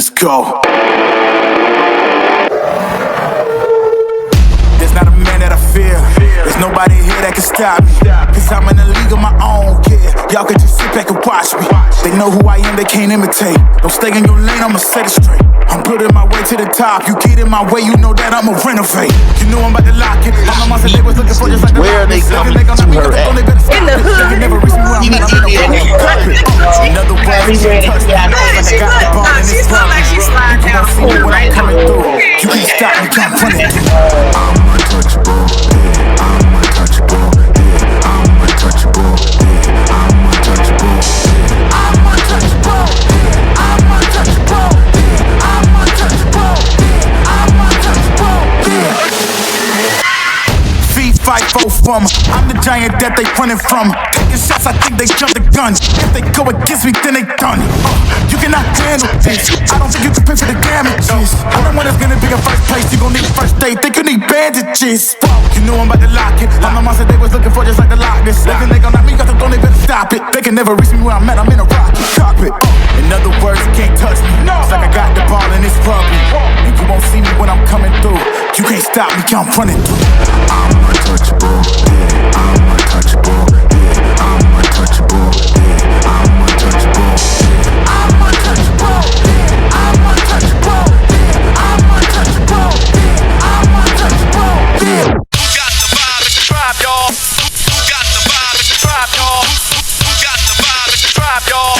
Let's go. There's not a man that I fear. There's nobody here that can stop me. Cause I'm in a league of my own, kid. Y'all can just sit back and watch me. They know who I am, they can't imitate. Don't stay in your lane, I'ma set it straight. I'm putting my way to the top. You get in my way, you know that I'ma renovate. You know I'm about to lock it. My mama said they was looking for just like the where are they coming to her at? In the hood. They can never reach me where I'm at. I'm in a carpet. In other words, you can't touch me. She look like she's sliding down cool right now. You can't stop me, can't run it. I'm untouchable, yeah. I'm untouchable, yeah. I'm untouchable, yeah. I'm untouchable, yeah. I'm untouchable, yeah. I'm untouchable, yeah. I'm untouchable, yeah. I'm untouchable, yeah. Feet fight both from. I'm the giant that they running from. Taking shots, I think they jump the gun. If they go against me, then they done. You cannot handle this. I don't think you can pay for the damages. I'm the one that's gonna be in first place. You gon' need first aid. Think you need bandages. You know I'm about to lock it. I'm the monster they was looking for, just like the Loch Ness. They think they gon' knock me, cause they don't even stop it. They can never reach me where I'm at. I'm in a rocky cockpit. In other words, you can't touch me. It's like I got the ball and it's public. And you won't see me when I'm coming through. You can't stop me, I'm running through. I'm untouchable, yeah. I'm untouchable, yeah. I'm untouchable, yeah. I'm untouchable, yeah. I'm untouchable, yeah. I'm untouchable, yeah. I'm untouchable, yeah. I'm untouchable, yeah. Who got the vibe? It's the tribe, y'all. Who got the vibe? It's the tribe, y'all. Who got the vibe? It's the tribe, y'all.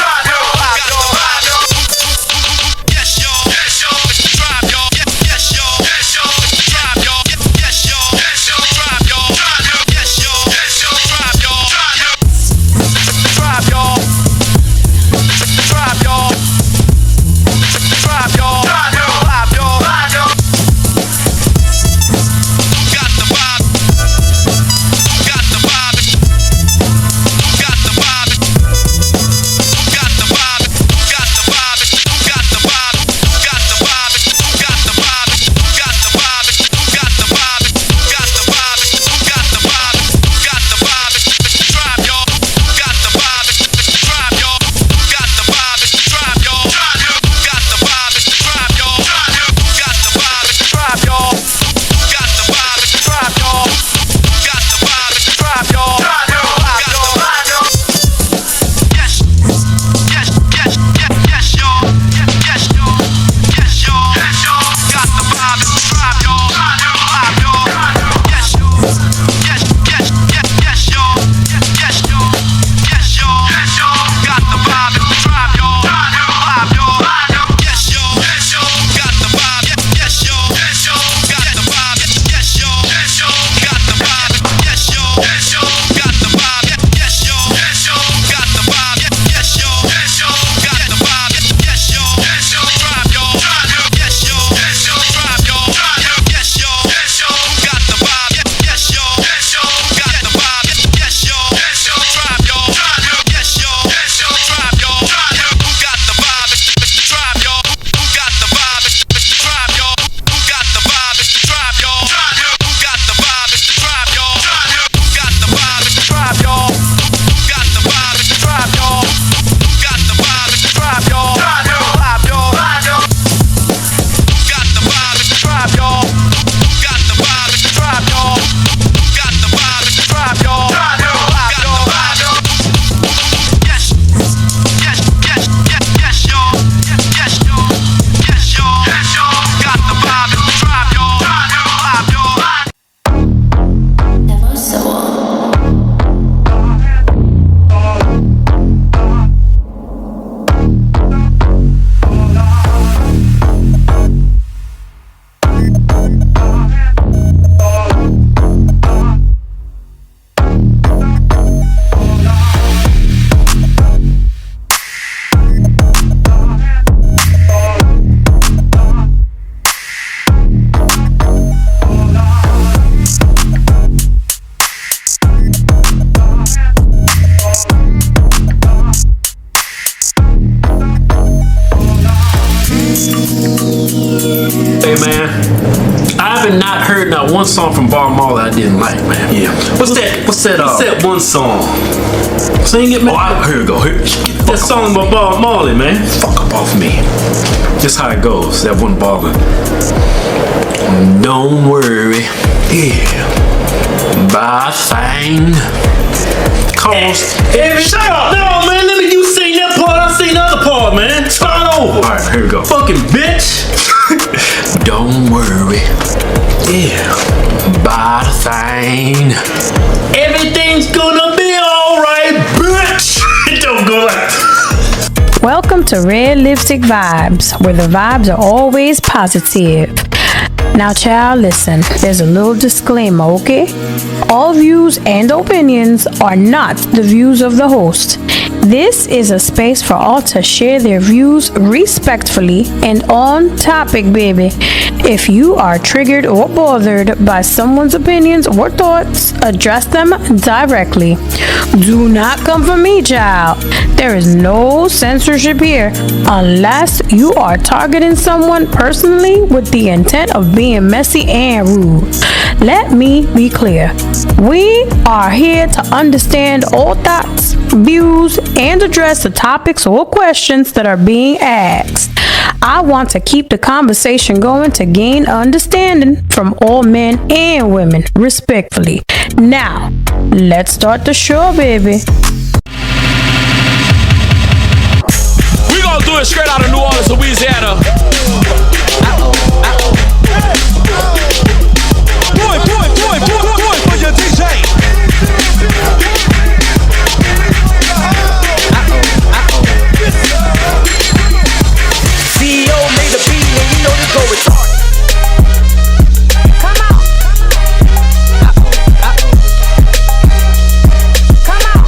Hey man, I haven't not heard not one song from Bob Marley I didn't like, man. Yeah. What's that? What's that one song? Sing it, man. Oh, here we go. Here. That song by Bob Marley, man. Fuck up off me. Just how it goes. That one balling. Don't worry. Yeah. By thing. Cause shut up! No, man, let me you sing that part. I sing the other part, man. Start over. Alright, here we go. Fucking bitch. Don't worry. Yeah. By the thing. Everything's gonna be alright, bitch. Don't go like that. Welcome to Red Lipstick Vibes, where the vibes are always positive. Now, child, listen, there's a little disclaimer, okay? All views and opinions are not the views of the host. This is a space for all to share their views respectfully and on topic, baby. If you are triggered or bothered by someone's opinions or thoughts, address them directly. Do not come for me, child. There is no censorship here unless you are targeting someone personally with the intent of being messy and rude. Let me be clear. We are here to understand all thoughts, views, and address the topics or questions that are being asked. I want to keep the conversation going to gain understanding from all men and women, respectfully. Now, let's start the show, baby. We gonna do it straight out of New Orleans, Louisiana. Boy, for your DJ. CEO made the beat, and you know this go retarded. Come on. Come on.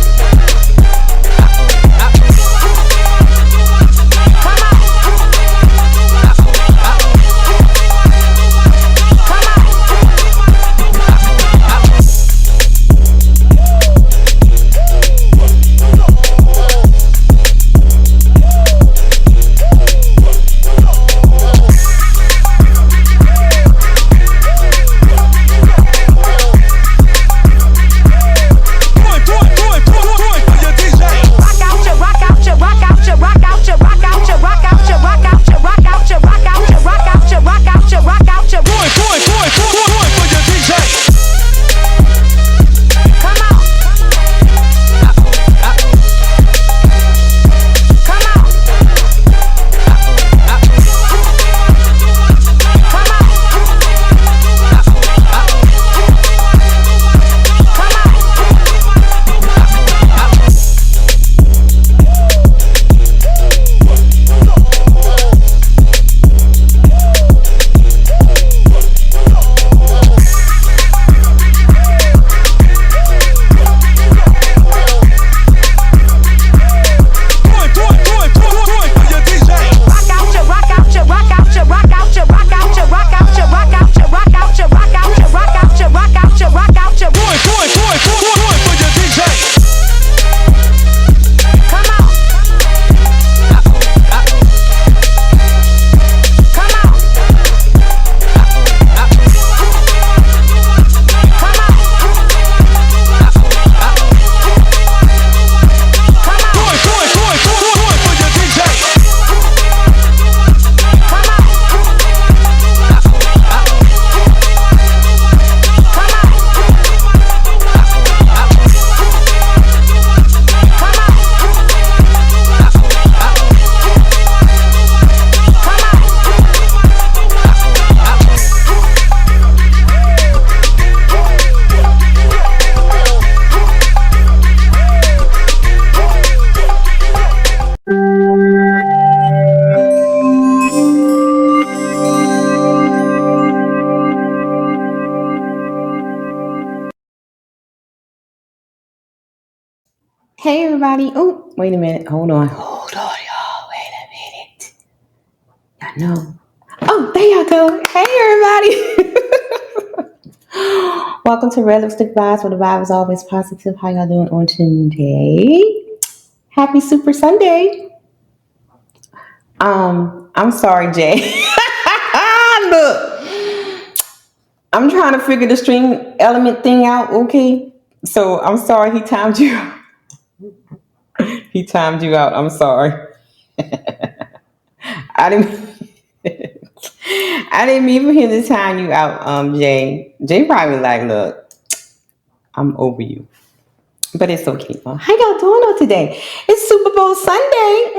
Hey everybody. Oh, wait a minute. Hold on, y'all. Wait a minute. I know. Oh, there y'all go. Hey everybody. Welcome to Red Lipstick Vibes, where the vibe is always positive. How y'all doing on today? Happy Super Sunday. I'm sorry, Jay. Look, I'm trying to figure the string element thing out, okay? So I'm sorry he timed you out. He timed you out. I'm sorry. I didn't I didn't mean for him to time you out, Jay. Jay probably like, look, I'm over you. But it's okay. How y'all doing on today? It's Super Bowl Sunday.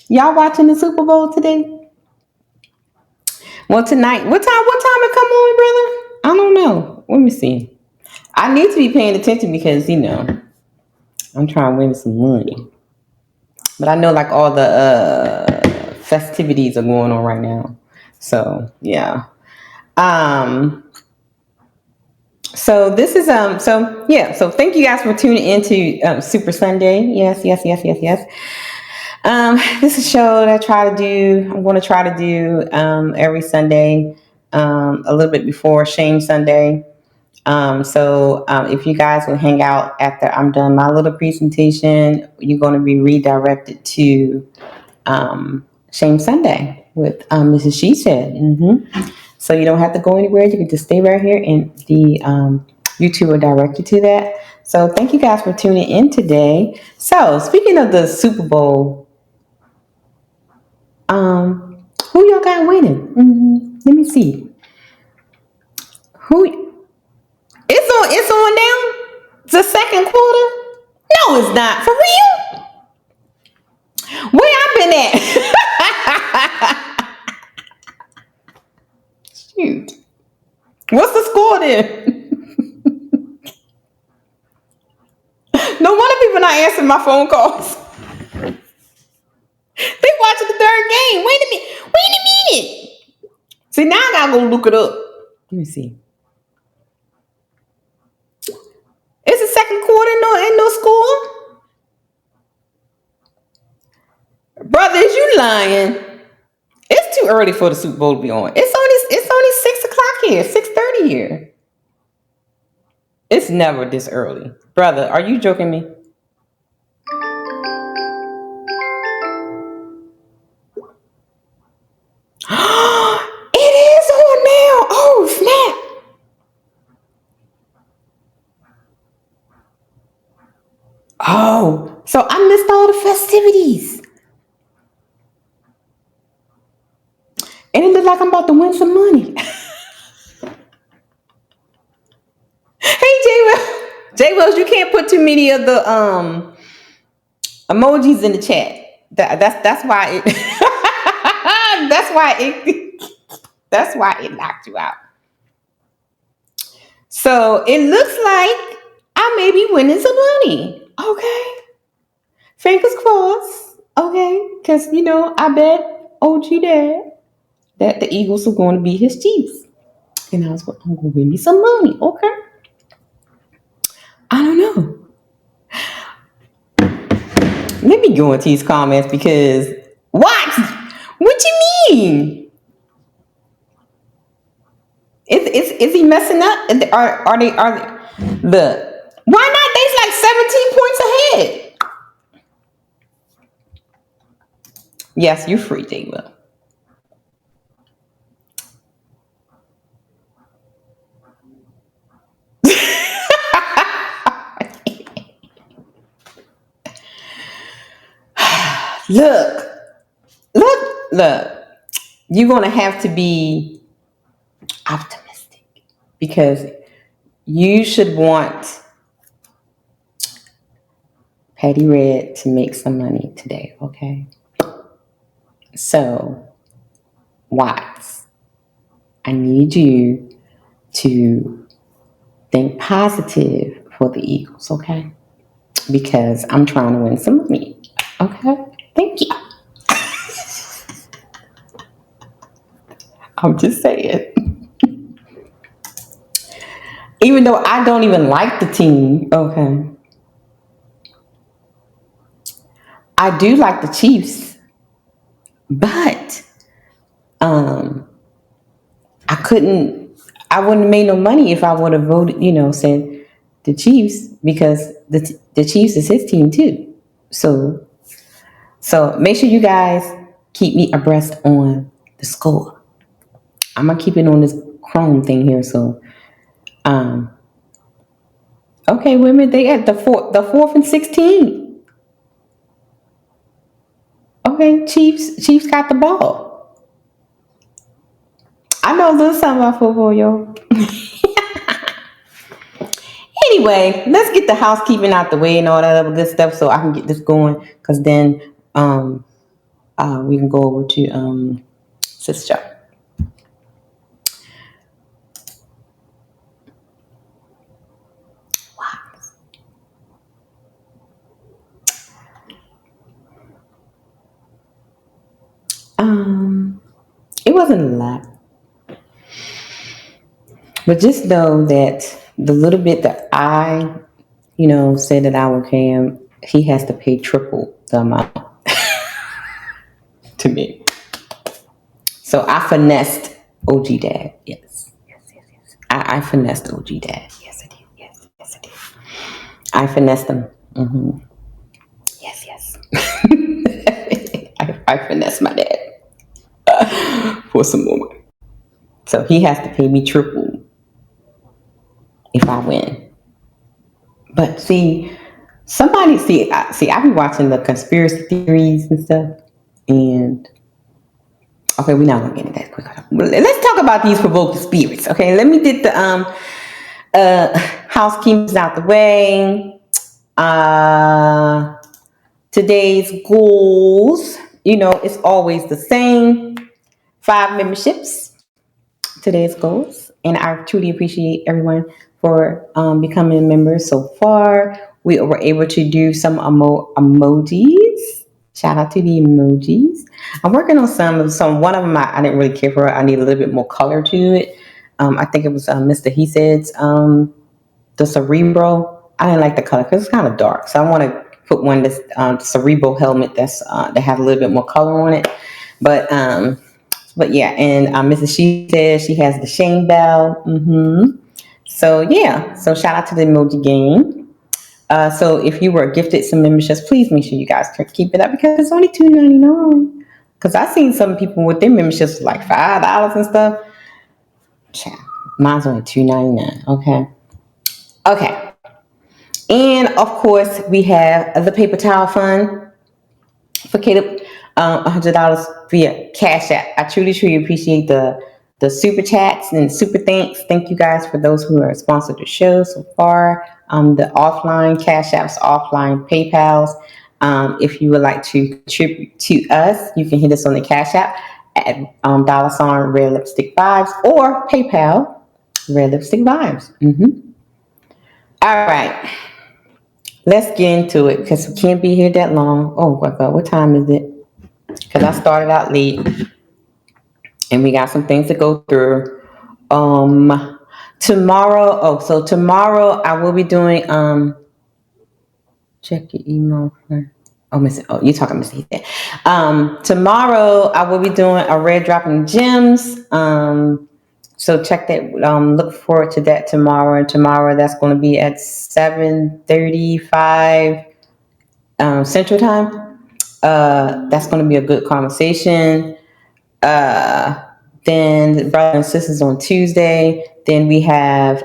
Y'all watching the Super Bowl today? Well, tonight, what time it come on, brother? I don't know. Let me see. I need to be paying attention because, I'm trying to win some money. But I know like all the festivities are going on right now. So, yeah. So this is so thank you guys for tuning into Super Sunday. Yes. This is a show that I'm going to try to do every Sunday, a little bit before Shame Sunday. So if you guys will hang out after I'm done my little presentation, you're going to be redirected to Shame Sunday with Mrs. She Said. So you don't have to go anywhere. You can just stay right here, and the YouTube will direct you to that. So thank you guys for tuning in today. So speaking of the Super Bowl, who y'all got winning? Let me see. Who? It's on now. The second quarter? No, it's not. For real? Where I been at? Shoot. What's the score then? No wonder people not answering my phone calls. They watching the third game. Wait a minute. See, now I gotta go look it up. Let me see. It's the second quarter, and no score? Brother, is you lying? It's too early for the Super Bowl to be on. It's only 6:00 here, 6:30 here. It's never this early. Brother, are you joking me? It is on now. Oh, snap. Oh, so I missed all the festivities. And it looks like I'm about to win some money. Hey, J Wells, you can't put too many of the emojis in the chat. That's why it that's why it knocked you out. So it looks like I may be winning some money. Okay. Fingers crossed. Okay. Because, I bet OG Dad that the Eagles are going to be his Chiefs. And I'm going to win me some money. Okay. I don't know. Let me go into these comments because what? What you mean? Is he messing up? Are they look? Why not? They's like 17 points ahead. Yes, you're free, J. Will. Look. You're going to have to be optimistic because you should want PettyRed to make some money today, okay? So, Watts, I need you to think positive for the Eagles, okay? Because I'm trying to win some money, okay? Thank you. I'm just saying. Even though I don't even like the team, okay? I do like the Chiefs, but I wouldn't have made no money if I would have voted, said the Chiefs, because the Chiefs is his team too. So make sure you guys keep me abreast on the score. I'm gonna keep it on this Chrome thing here. So, okay, women, they at the fourth and 16. Okay, Chiefs got the ball. I know a little something about football, yo. Anyway, let's get the housekeeping out the way and all that other good stuff so I can get this going. Because then we can go over to Sister. It wasn't a lot. But just know that the little bit that I, said that I would pay him, he has to pay triple the amount to me. So I finessed OG Dad. Yes. I finessed OG Dad. Yes, I did. Yes, I did. I finessed him. Mm-hmm. Yes. I finessed my dad for some more money. So he has to pay me triple if I win. But I be watching the conspiracy theories and stuff. And okay, we're not gonna get into that quick. Let's talk about these provoking spirits. Okay, let me get the housekeeping out the way. Today's goals, it's always the same. 5 memberships. Today's goals, and I truly appreciate everyone for becoming members so far. We were able to do some emojis. Shout out to the emojis. I'm working on some. One of them I didn't really care for. I need a little bit more color to it. I think it was Mr. He Said's the cerebral. I didn't like the color because it's kind of dark, so I want to put one that's cerebral helmet that has a little bit more color on it. But yeah, and Mrs. She says she has the shame bell. So yeah, so shout out to the emoji game. So if you were gifted some memberships, please make sure you guys keep it up because it's only $2.99. Because I've seen some people with their memberships like $5 and stuff. Mine's only $2.99. Okay. And of course, we have the paper towel fund for Caleb, $100 via Cash App. I truly appreciate the super chats and super thanks. Thank you guys for those who are sponsored the show so far. The offline Cash Apps, offline PayPals. If you would like to contribute to us, you can hit us on the Cash App at $ RedLipstickVibes or PayPal RedLipstickVibes. All right. Let's get into it because we can't be here that long. Oh my God, what time is it? Because I started out late and we got some things to go through. Tomorrow I will be doing check your email for you're talking Mr. Heath. Tomorrow I will be doing a red dropping gems. So check that. Look forward to that tomorrow. And tomorrow that's going to be at 7:35 Central Time. That's going to be a good conversation. Then Brothers and Sisters on Tuesday. Then we have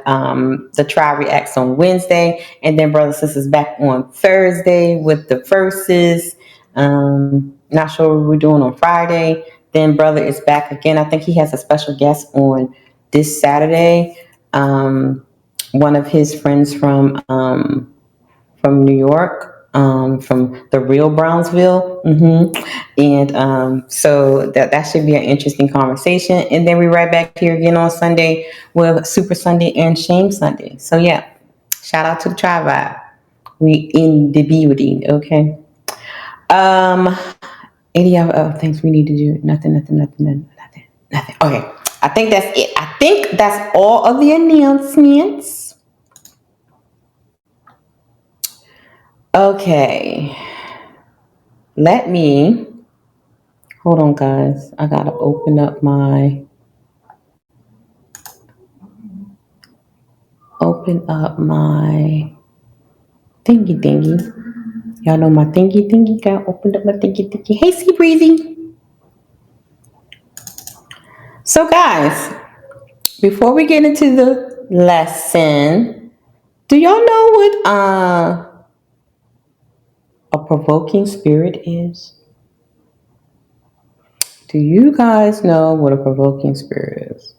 the Try Reacts on Wednesday. And then Brothers and Sisters back on Thursday with the verses. Not sure what we're doing on Friday. Then Brother is back again. I think he has a special guest on this Saturday. One of his friends from New York. From the real Brownsville. And so that should be an interesting conversation. And then we're right back here again on Sunday with Super Sunday and Shame Sunday. So yeah, shout out to the Tri Vibe. We in the building, okay? Any other things we need to do? Nothing. Okay, I think that's it. I think that's all of the announcements. Okay, hold on guys, I gotta open up my thingy. Y'all know my thingy, gotta open up my thingy. Hey, Sea Breezy. So guys, before we get into the lesson, do y'all know what a provoking spirit is? Do you guys know what a provoking spirit is?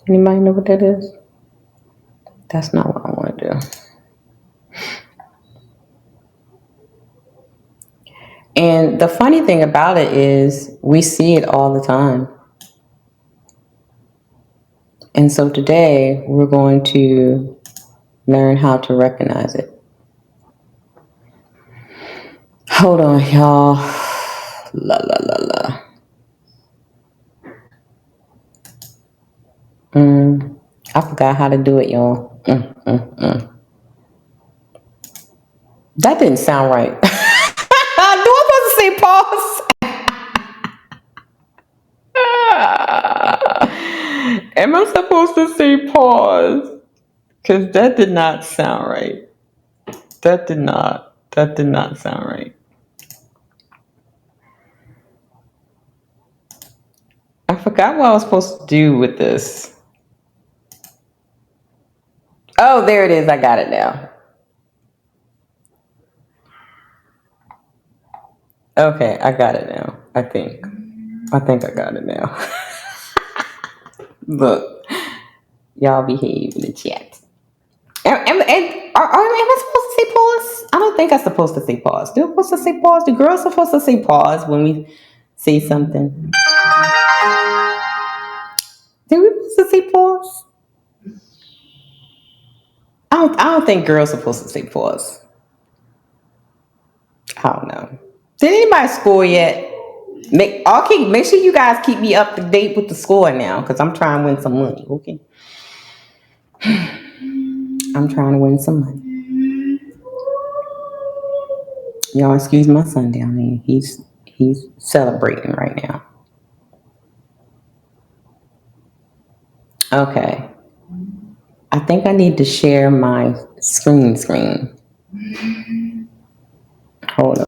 Anybody know what that is? That's not what I want to do. And the funny thing about it is we see it all the time. And so today we're going to learn how to recognize it. Hold on, y'all. La la la la. I forgot how to do it, y'all. That didn't sound right. Do I supposed to say pause? Am I supposed to say pause? Because that did not sound right. That did not sound right. I forgot what I was supposed to do with this. Oh, there it is. I got it now. Okay, I got it now. I think I got it now. Look, y'all behave in the chat. Am I supposed to say pause? I don't think I'm supposed to say pause. Do I supposed to say pause? Do girls supposed to say pause when we say something? Do we supposed to say pause? I don't think girls are supposed to say pause. I don't know. Did anybody score yet? Make sure you guys keep me up to date with the score now, because I'm trying to win some money. Okay, I'm trying to win some money. Y'all excuse my son down there. He's celebrating right now. Okay. I think I need to share my screen. Hold on.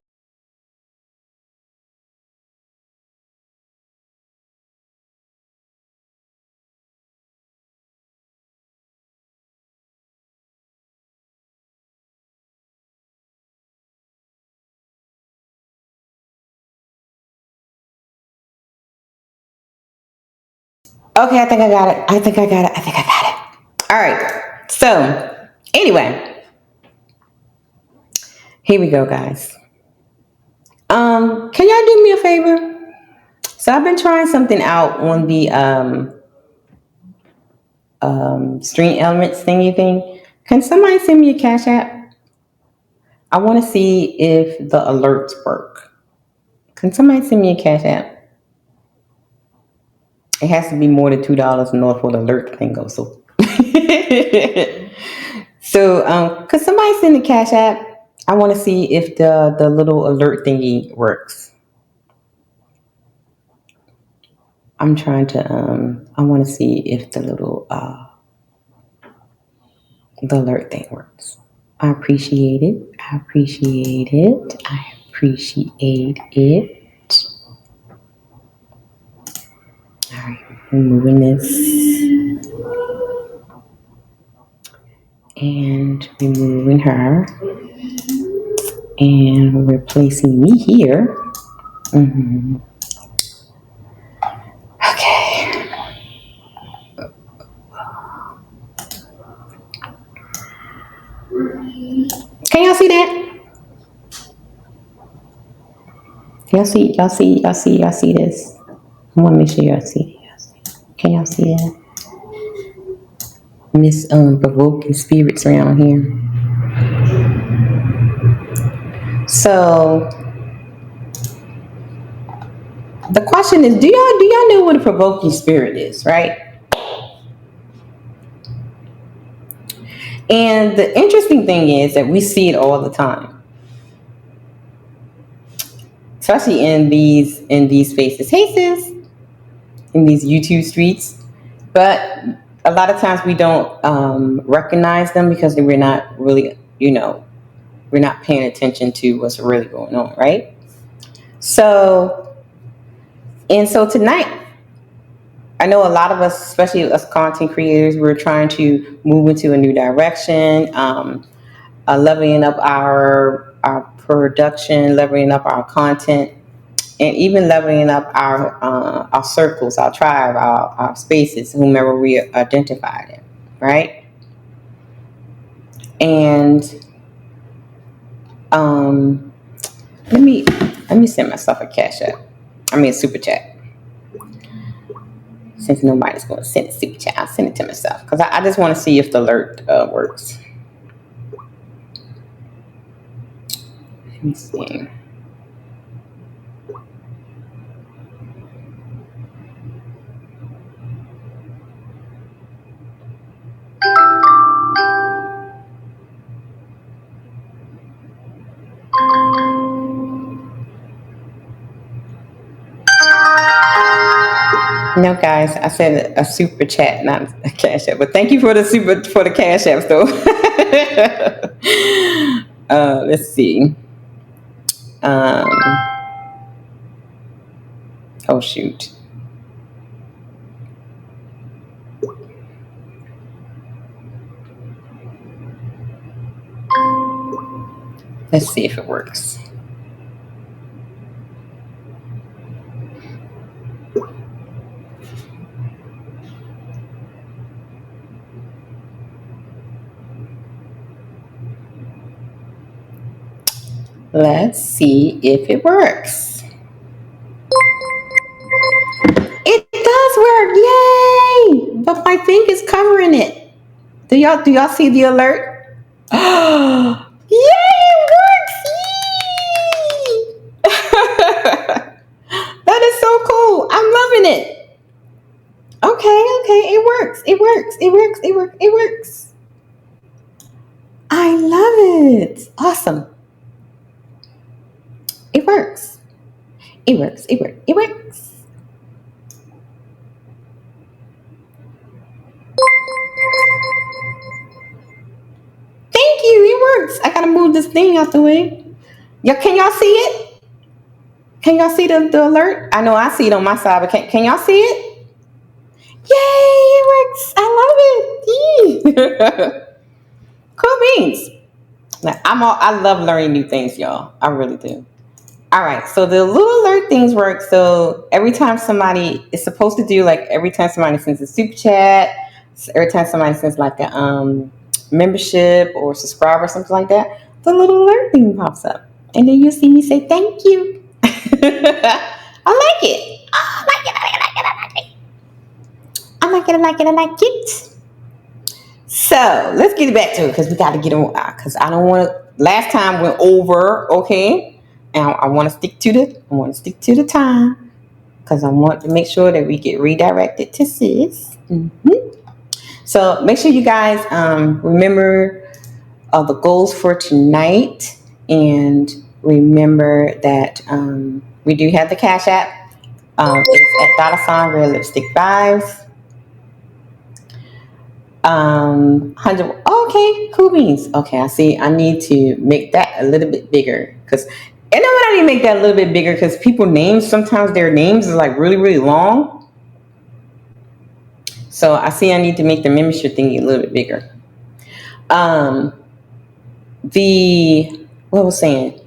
Okay, I think I got it. All right. So, anyway, here we go, guys. Can y'all do me a favor? So I've been trying something out on the Stream Elements thingy thing. Can somebody send me a Cash App? I want to see if the alerts work. Can somebody send me a Cash App? It has to be more than $2 in order for the alert thing goes. So, could somebody send a Cash App? I want to see if the little alert thingy works. I'm trying to I want to see if the little the alert thing works. I appreciate it. All right, removing this and removing her and replacing me here. Okay. Can y'all see that? Y'all see this? I want to make sure y'all see it. Can y'all see that? Miss Provoking spirits around here. So the question is, do y'all know what a provoking spirit is, right? And the interesting thing is that we see it all the time, especially in these spaces. Hey sis, in these YouTube streets, but a lot of times we don't recognize them because we're not really, we're not paying attention to what's really going on, right? So tonight, I know a lot of us, especially us content creators, we're trying to move into a new direction, leveling up our our production, leveling up our content, and even leveling up our circles, our tribe, our spaces, whomever we identified in, right? And let me send myself a Cashapp. A super chat. Since nobody's going to send a super chat, I'll send it to myself because I just want to see if the alert works. Let me see. No, guys, I said a super chat, not a cash app. But thank you for the cash apps, though. Let's see. Oh shoot. Let's see if it works. Let's see if it works. It does work, yay! But my thing is covering it. Do y'all see the alert? Yay, it works! Yay! That is so cool. I'm loving it. Okay, it works. It works. I love it. Awesome. It works. It works. Thank you. It works. I gotta move this thing out the way. Can y'all see it? Can y'all see the alert? I know I see it on my side, but can y'all see it? Yay! It works. I love it. Cool beans. I love learning new things, y'all. I really do. All right, so the little alert things work. So every time somebody is supposed to do, like every time somebody sends a super chat, every time somebody sends like a membership or subscribe or something like that, the little alert thing pops up, and then you see me say thank you. I like it. I like it. So let's get back to it because we got to get on. Because I don't want to. Last time went over, okay, and I want to stick to the time because I want to make sure that we get redirected to sis. Mm-hmm. So make sure you guys remember the goals for tonight, and remember that we do have the Cash App. It's at $RedLipstickVibes. 100. Okay, cool beans. Okay, I see. I need to make that a little bit bigger because, and then I need to make that a little bit bigger because people names, sometimes their names is like really, really long. So I see I need to make the membership thingy a little bit bigger. What was I saying?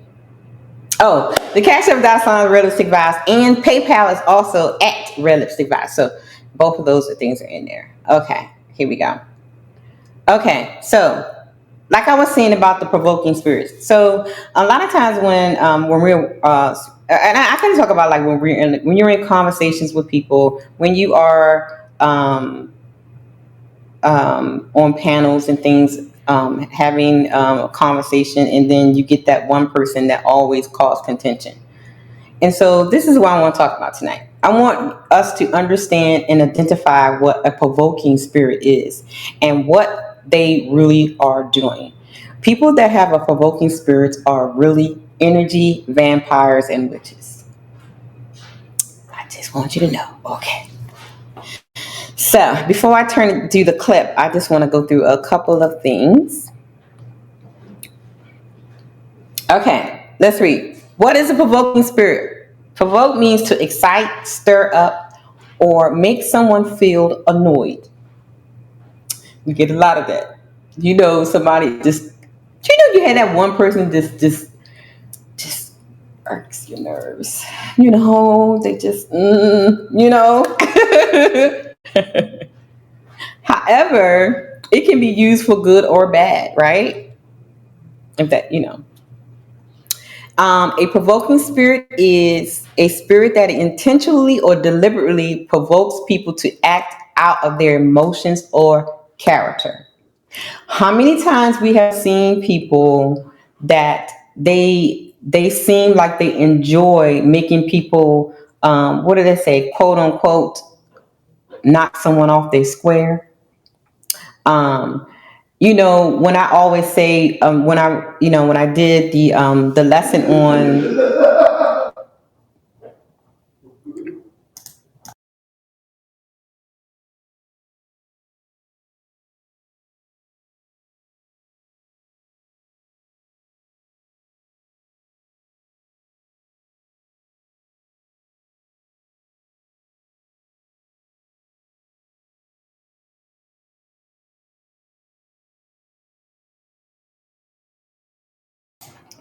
Oh, the Cash App $RedLipstickVibes, and PayPal is also at RedLipstickVibes. So both of those things are in there. Okay, here we go. Okay, so like I was saying about the provoking spirits. So a lot of times when we're and I can talk about like when you're in conversations with people, when you are on panels and things, having a conversation, and then you get that one person that always causes contention. And so this is what I want to talk about tonight. I want us to understand and identify what a provoking spirit is and what they really are doing. People that have a provoking spirit are really energy vampires and witches. I just want you to know. Okay. So before I do the clip, I just want to go through a couple of things. Okay, let's read. What is a provoking spirit? Provoke means to excite, stir up, or make someone feel annoyed. We get a lot of that. You know, somebody you had that one person just irks your nerves. You know, they just, you know. However, it can be used for good or bad, right? If that, you know. A provoking spirit is a spirit that intentionally or deliberately provokes people to act out of their emotions or character. How many times we have seen people that they seem like they enjoy making people, what do they say, quote unquote, knock someone off their square. Um, you know, when I always say, when I did the lesson on,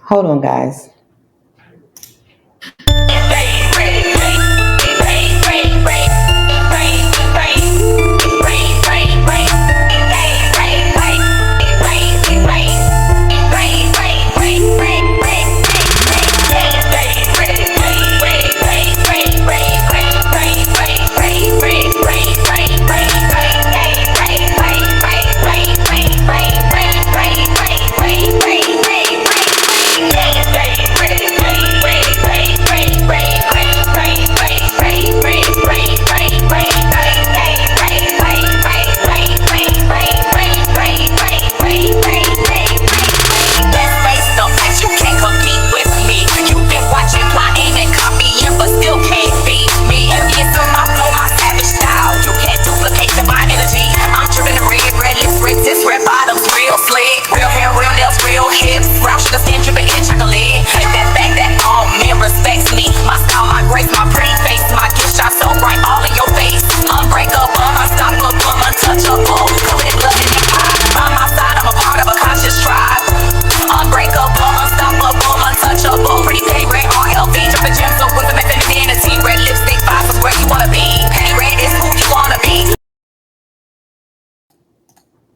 hold on, guys.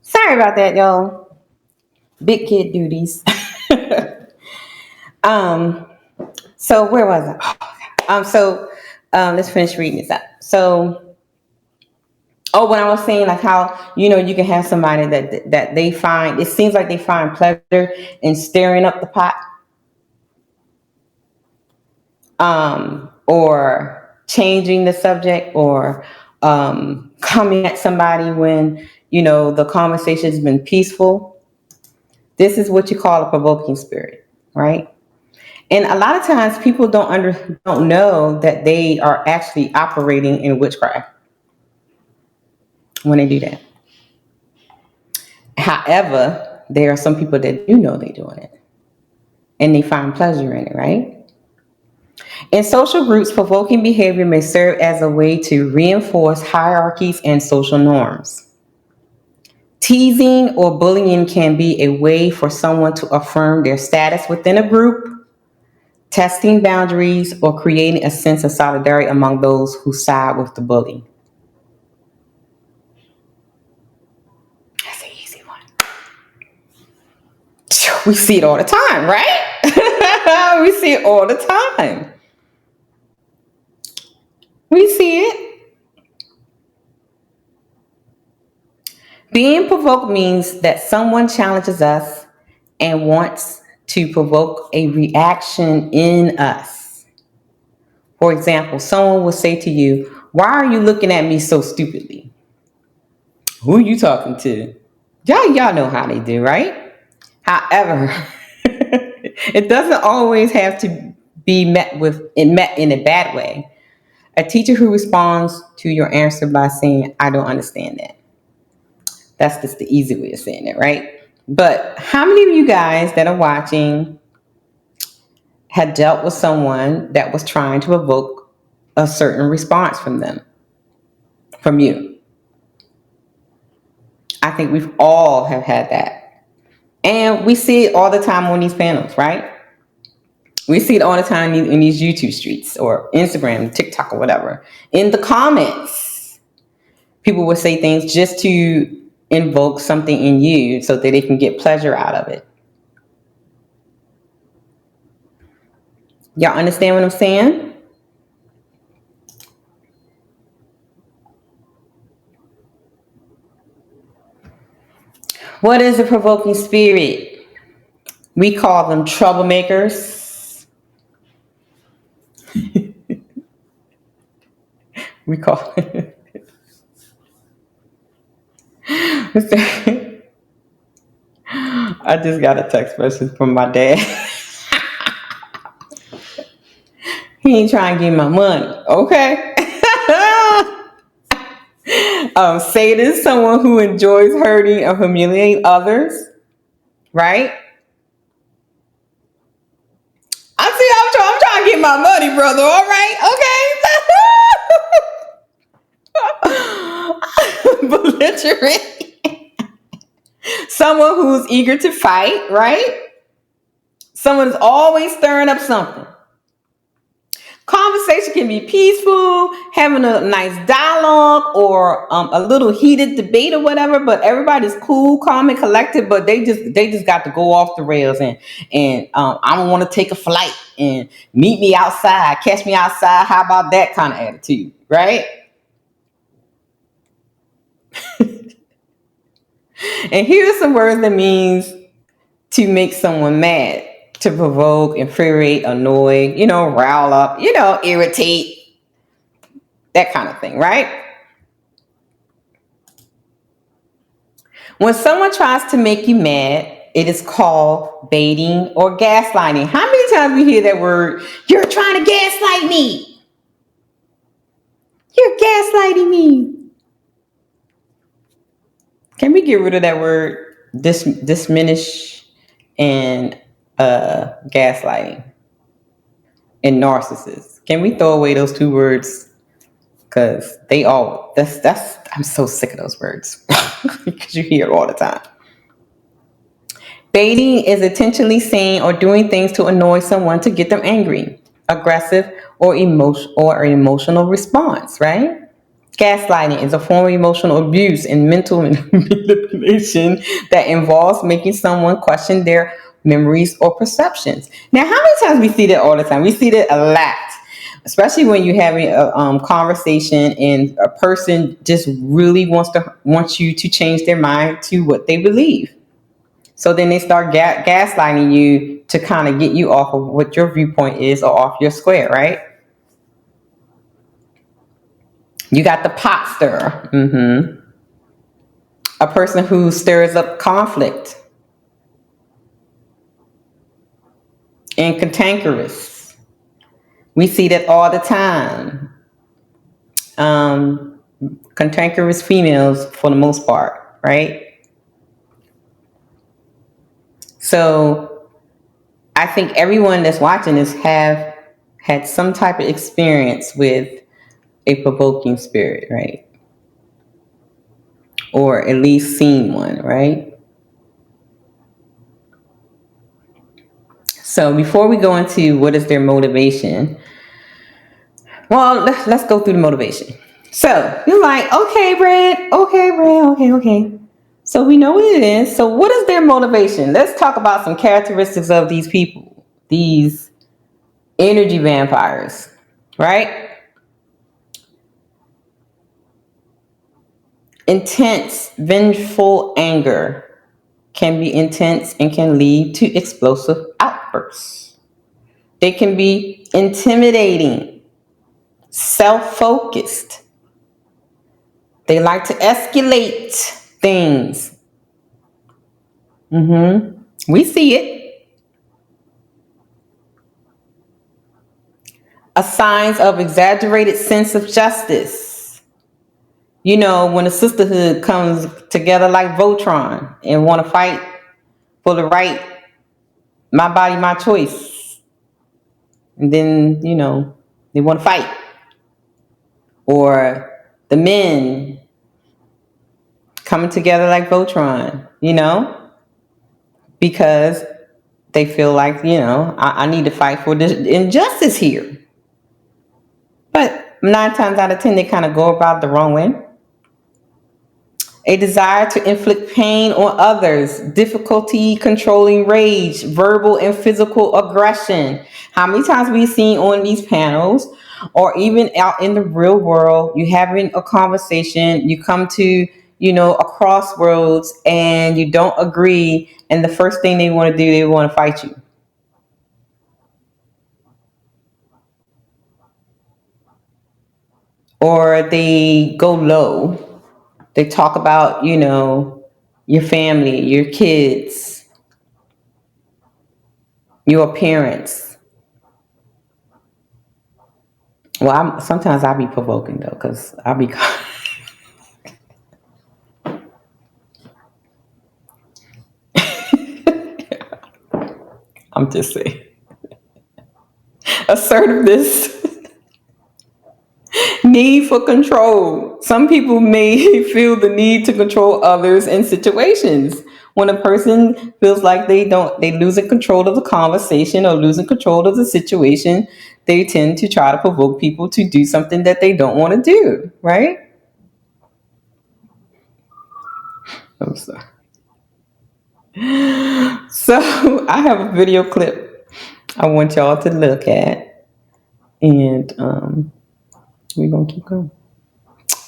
Sorry about that, y'all. Big kid duties. um, so where was I? Let's finish reading this up. So, when I was saying like how, you know, you can have somebody that they find, it seems like they find pleasure in stirring up the pot, or changing the subject, or coming at somebody when, you know, the conversation has been peaceful. This is what you call a provoking spirit, right? And a lot of times people don't know that they are actually operating in witchcraft when they do that. However, there are some people that do know they're doing it and they find pleasure in it, right? In social groups, provoking behavior may serve as a way to reinforce hierarchies and social norms. Teasing or bullying can be a way for someone to affirm their status within a group, testing boundaries, or creating a sense of solidarity among those who side with the bully. That's an easy one. We see it all the time, right? We see it all the time. We see it. Being provoked means that someone challenges us and wants to provoke a reaction in us. For example, someone will say to you, "Why are you looking at me so stupidly?" Who are you talking to? Y'all know how they do, right? However, it doesn't always have to be met in a bad way. A teacher who responds to your answer by saying, "I don't understand that." That's just the easy way of saying it, right? But how many of you guys that are watching had dealt with someone that was trying to evoke a certain response from you? I think we've all have had that. And we see it all the time on these panels, right? We see it all the time in these YouTube streets or Instagram, TikTok, or whatever. In the comments, people will say things just to invoke something in you so that they can get pleasure out of it. Y'all understand what I'm saying? What is a provoking spirit? We call them troublemakers. We call I just got a text message from my dad. He ain't trying to give me my money. Okay. Satan is someone who enjoys hurting or humiliating others, right? I'm trying to get my money, brother. All right, okay. Belligerent. Someone who's eager to fight, right? Someone is always stirring up something. Conversation can be peaceful, having a nice dialogue or a little heated debate or whatever, but everybody's cool, calm, and collected, but they just got to go off the rails and I don't want to take a flight and meet me outside, catch me outside. How about that kind of attitude, right? And here's some words that means to make someone mad. To provoke, infuriate, annoy, rile up, irritate, that kind of thing, right? When someone tries to make you mad, it is called baiting or gaslighting. How many times we hear that word? You're trying to gaslight me. You're gaslighting me. Can we get rid of that word, diminish and gaslighting and narcissist? Can we throw away those two words? Because I'm so sick of those words. Because you hear it all the time. Baiting is intentionally saying or doing things to annoy someone to get them angry, aggressive, or an emotional response, right? Gaslighting is a form of emotional abuse and mental manipulation that involves making someone question their memories or perceptions. Now, how many times we see that all the time? We see that a lot, especially when you're having a conversation and a person just really wants you to change their mind to what they believe. So then they start gaslighting you to kind of get you off of what your viewpoint is or off your square, right? You got the pot stirrer. A person who stirs up conflict. And cantankerous. We see that all the time. Cantankerous females for the most part, right? So I think everyone that's watching this have had some type of experience with a provoking spirit, right? Or at least seen one, right? So before we go into what is their motivation, well, let's go through the motivation. So you're like, okay, Brad, okay. So we know what it is. So what is their motivation? Let's talk about some characteristics of these people, these energy vampires, right? Intense, vengeful anger can be intense and can lead to explosive outbursts. They can be intimidating, self-focused. They like to escalate things. We see it. A signs of exaggerated sense of justice. You know, when a sisterhood comes together like Voltron and want to fight for the right, my body, my choice. And then, they want to fight. Or the men coming together like Voltron, because they feel like, I need to fight for this injustice here. But 9 times out of 10, they kind of go about the wrong way. A desire to inflict pain on others, difficulty controlling rage, verbal and physical aggression. How many times we've seen on these panels or even out in the real world, you having a conversation, you come to, a crossroads and you don't agree. And the first thing they want to do, they want to fight you. Or they go low. They talk about, your family, your kids, your parents. Well, sometimes I'll be provoking though, because I'll be. I'm just saying. Assertiveness. Need for control. Some people may feel the need to control others in situations. When a person feels like they losing control of the conversation or losing control of the situation, they tend to try to provoke people to do something that they don't want to do, right? I'm sorry. So I have a video clip I want y'all to look at, and we're gonna keep going.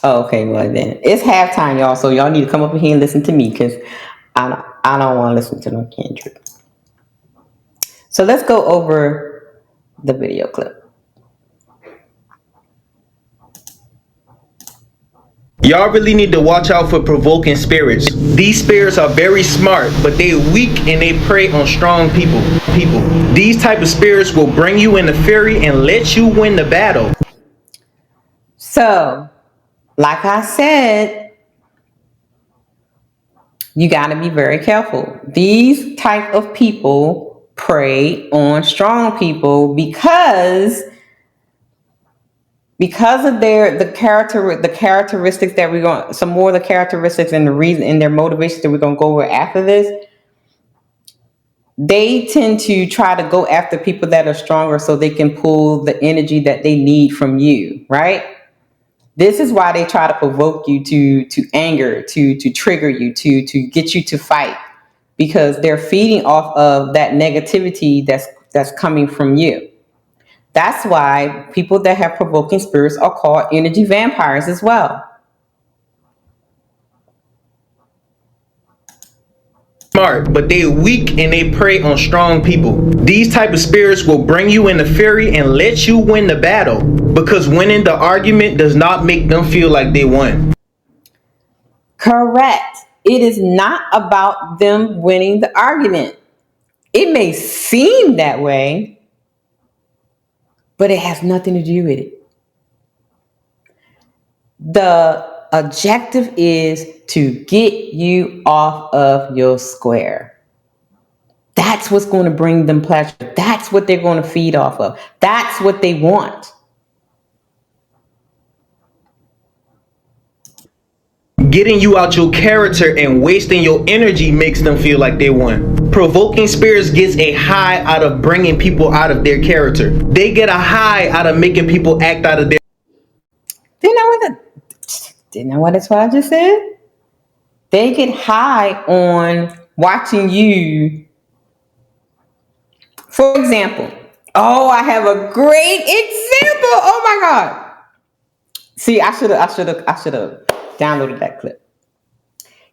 Oh, okay, well then it's halftime, y'all. So y'all need to come up here and listen to me, because I don't want to listen to no Kendrick. So let's go over the video clip. Y'all really need to watch out for provoking spirits. These spirits are very smart, but they're weak and they prey on strong people. These type of spirits will bring you into fury and let you win the battle. So, like I said, you got to be very careful. These type of people prey on strong people because of the characteristics that we're going, some more of the characteristics and the reason and their motivations that we're going to go over after this. They tend to try to go after people that are stronger so they can pull the energy that they need from you, right? This is why they try to provoke you to anger, to trigger you, to get you to fight, because they're feeding off of that negativity that's coming from you. That's why people that have provoking spirits are called energy vampires as well. Smart, but they're weak and they prey on strong people. These type of spirits will bring you into fury and let you win the battle, because winning the argument does not make them feel like they won. Correct. It is not about them winning the argument. It may seem that way, but it has nothing to do with it. The objective is to get you off of your square. That's what's going to bring them pleasure. That's what they're going to feed off of. That's what they want. Getting you out your character and wasting your energy makes them feel like they won. Provoking spirits gets a high out of bringing people out of their character. They get a high out of making people act out of their... Didn't know what that's what I just said? They get high on watching you. For example, I have a great example. Oh my God. See, I should have downloaded that clip.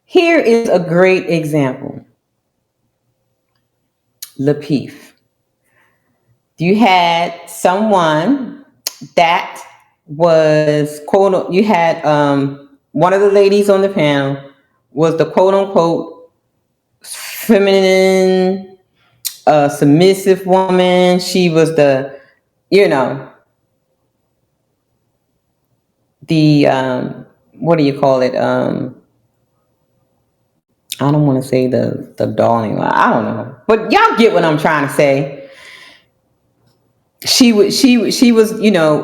Here is a great example. Lapeef. You had someone that was you had one of the ladies on the panel was the quote unquote feminine, submissive woman. She was the, what do you call it? I don't want to say the darling. I don't know, but y'all get what I'm trying to say. She was,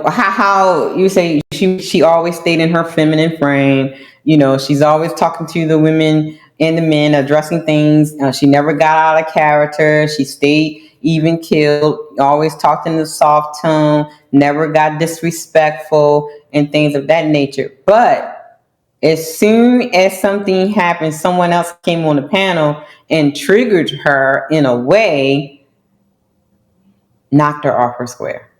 how you say she always stayed in her feminine frame. She's always talking to the women, and the men addressing things. She never got out of character. She stayed even killed, always talked in a soft tone, never got disrespectful and things of that nature. But as soon as something happened, someone else came on the panel and triggered her in a way, knocked her off her square.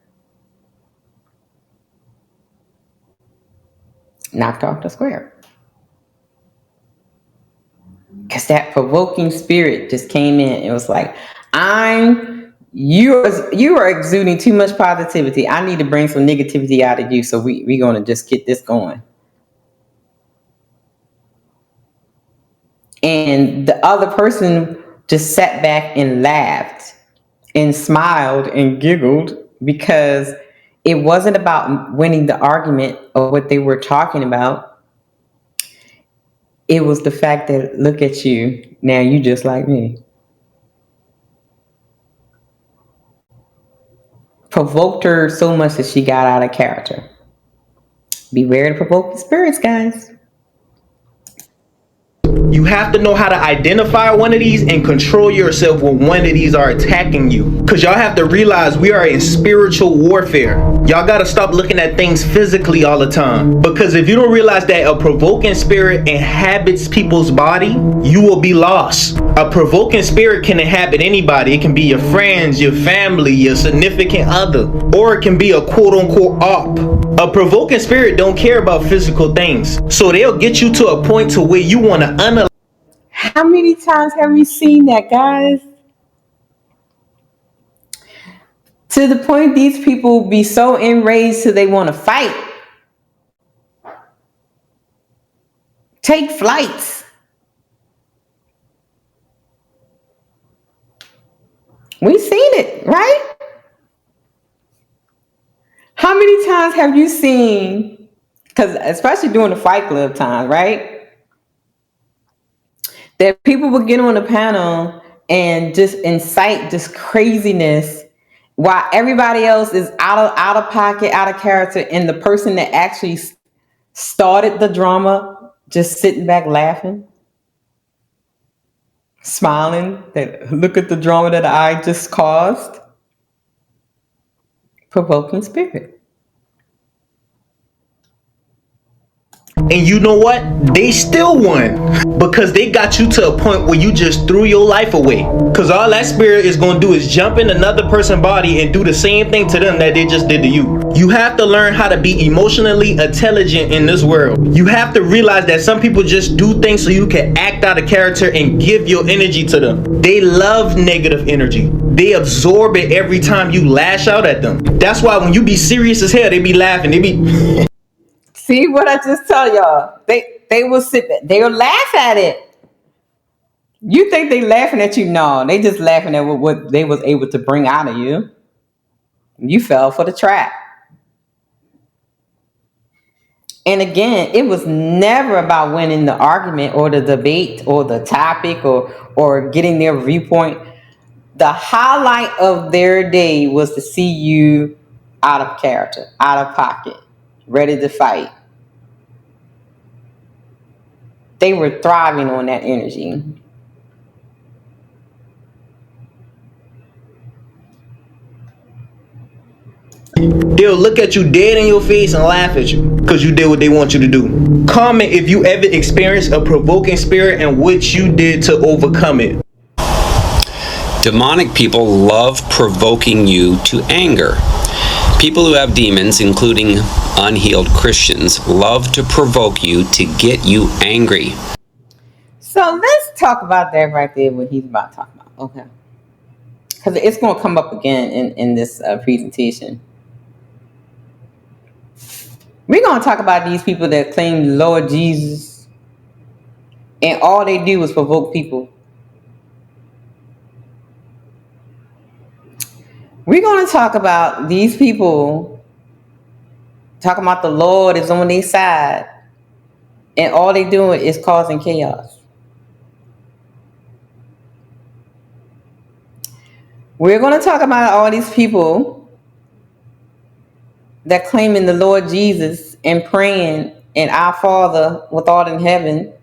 Knocked her off the square. Because that provoking spirit just came in. It was like, you are exuding too much positivity. I need to bring some negativity out of you. So we're going to just get this going. And the other person just sat back and laughed and smiled and giggled because it wasn't about winning the argument of what they were talking about. It was the fact that, look at you, now you just like me. Provoked her so much that she got out of character. Beware the provoking spirits, guys. You have to know how to identify one of these and control yourself when one of these are attacking you. Because y'all have to realize we are in spiritual warfare. Y'all got to stop looking at things physically all the time. Because if you don't realize that a provoking spirit inhabits people's body, you will be lost. A provoking spirit can inhabit anybody. It can be your friends, your family, your significant other, or it can be a quote-unquote op. A provoking spirit don't care about physical things. So they'll get you to a point to where you want to unalive. How many times have we seen that, guys? To the point these people be so enraged till they want to fight. Take flights. We've seen it, right? How many times have you seen, because especially during the Fight Club times, right? That people would get on the panel and just incite this craziness while everybody else is out of pocket, out of character, and the person that actually started the drama just sitting back laughing, smiling, that look at the drama that I just caused. Provoking spirit. And you know what? They still won because they got you to a point where you just threw your life away. Because all that spirit is going to do is jump in another person's body and do the same thing to them that they just did to you. You have to learn how to be emotionally intelligent in this world. You have to realize that some people just do things so you can act out of character and give your energy to them. They love negative energy. They absorb it every time you lash out at them. That's why when you be serious as hell, they be laughing. They be... See what I just tell y'all? They will sit there. They will laugh at it. You think they laughing at you? No, they just laughing at what they was able to bring out of you. You fell for the trap. And again, it was never about winning the argument or the debate or the topic or getting their viewpoint. The highlight of their day was to see you out of character, out of pocket, ready to fight. They were thriving on that energy. They'll look at you dead in your face and laugh at you because you did what they want you to do. Comment if you ever experienced a provoking spirit and what you did to overcome it. Demonic people love provoking you to anger. People who have demons, including unhealed Christians, love to provoke you to get you angry. So let's talk about that right there, what he's about to talk about. Okay. Because it's going to come up again in this presentation. We're going to talk about these people that claim the Lord Jesus, and all they do is provoke people. We're going to talk about these people talking about the Lord is on their side, and all they doing is causing chaos. We're going to talk about all these people that claiming the Lord Jesus and praying and our Father with art in heaven,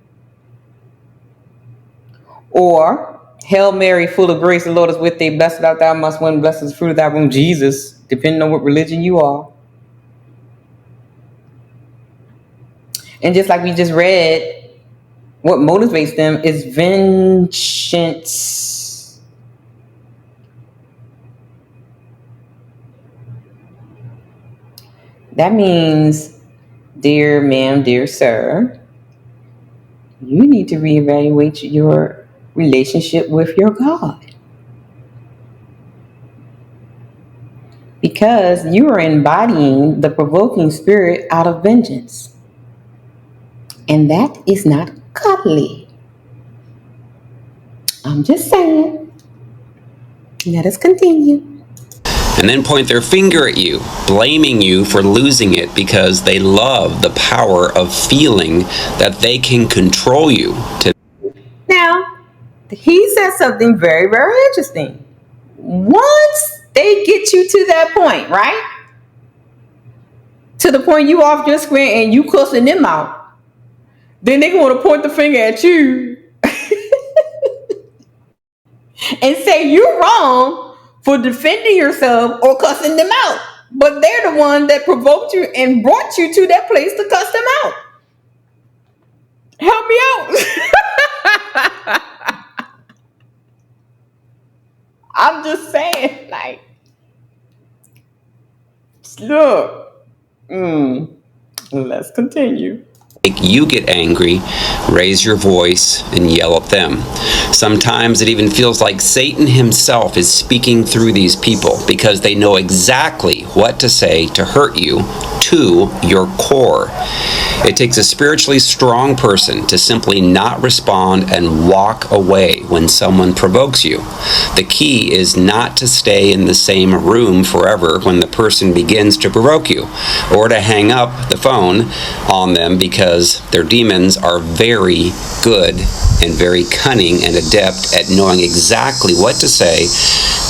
Or, Hail Mary, full of grace, the Lord is with thee. Blessed art thou amongst women, blessed is the fruit of thy womb, Jesus, depending on what religion you are. And just like we just read, what motivates them is vengeance. That means, dear ma'am, dear sir, you need to reevaluate your relationship with your God. Because you are embodying the provoking spirit out of vengeance. And that is not godly. I'm just saying. Let us continue. And then point their finger at you, blaming you for losing it because they love the power of feeling that they can control you. Now, he said something very, very interesting. Once they get you to that point, right? To the point you off your screen and you cussing them out, then they want to point the finger at you and say you're wrong for defending yourself or cussing them out. But they're the one that provoked you and brought you to that place to cuss them out. Help me out. I'm just saying, like, look. Let's continue. Make you get angry, raise your voice, and yell at them. Sometimes it even feels like Satan himself is speaking through these people because they know exactly what to say to hurt you to your core. It takes a spiritually strong person to simply not respond and walk away when someone provokes you. The key is not to stay in the same room forever when the person begins to provoke you, or to hang up the phone on them, because their demons are very good and very cunning and adept at knowing exactly what to say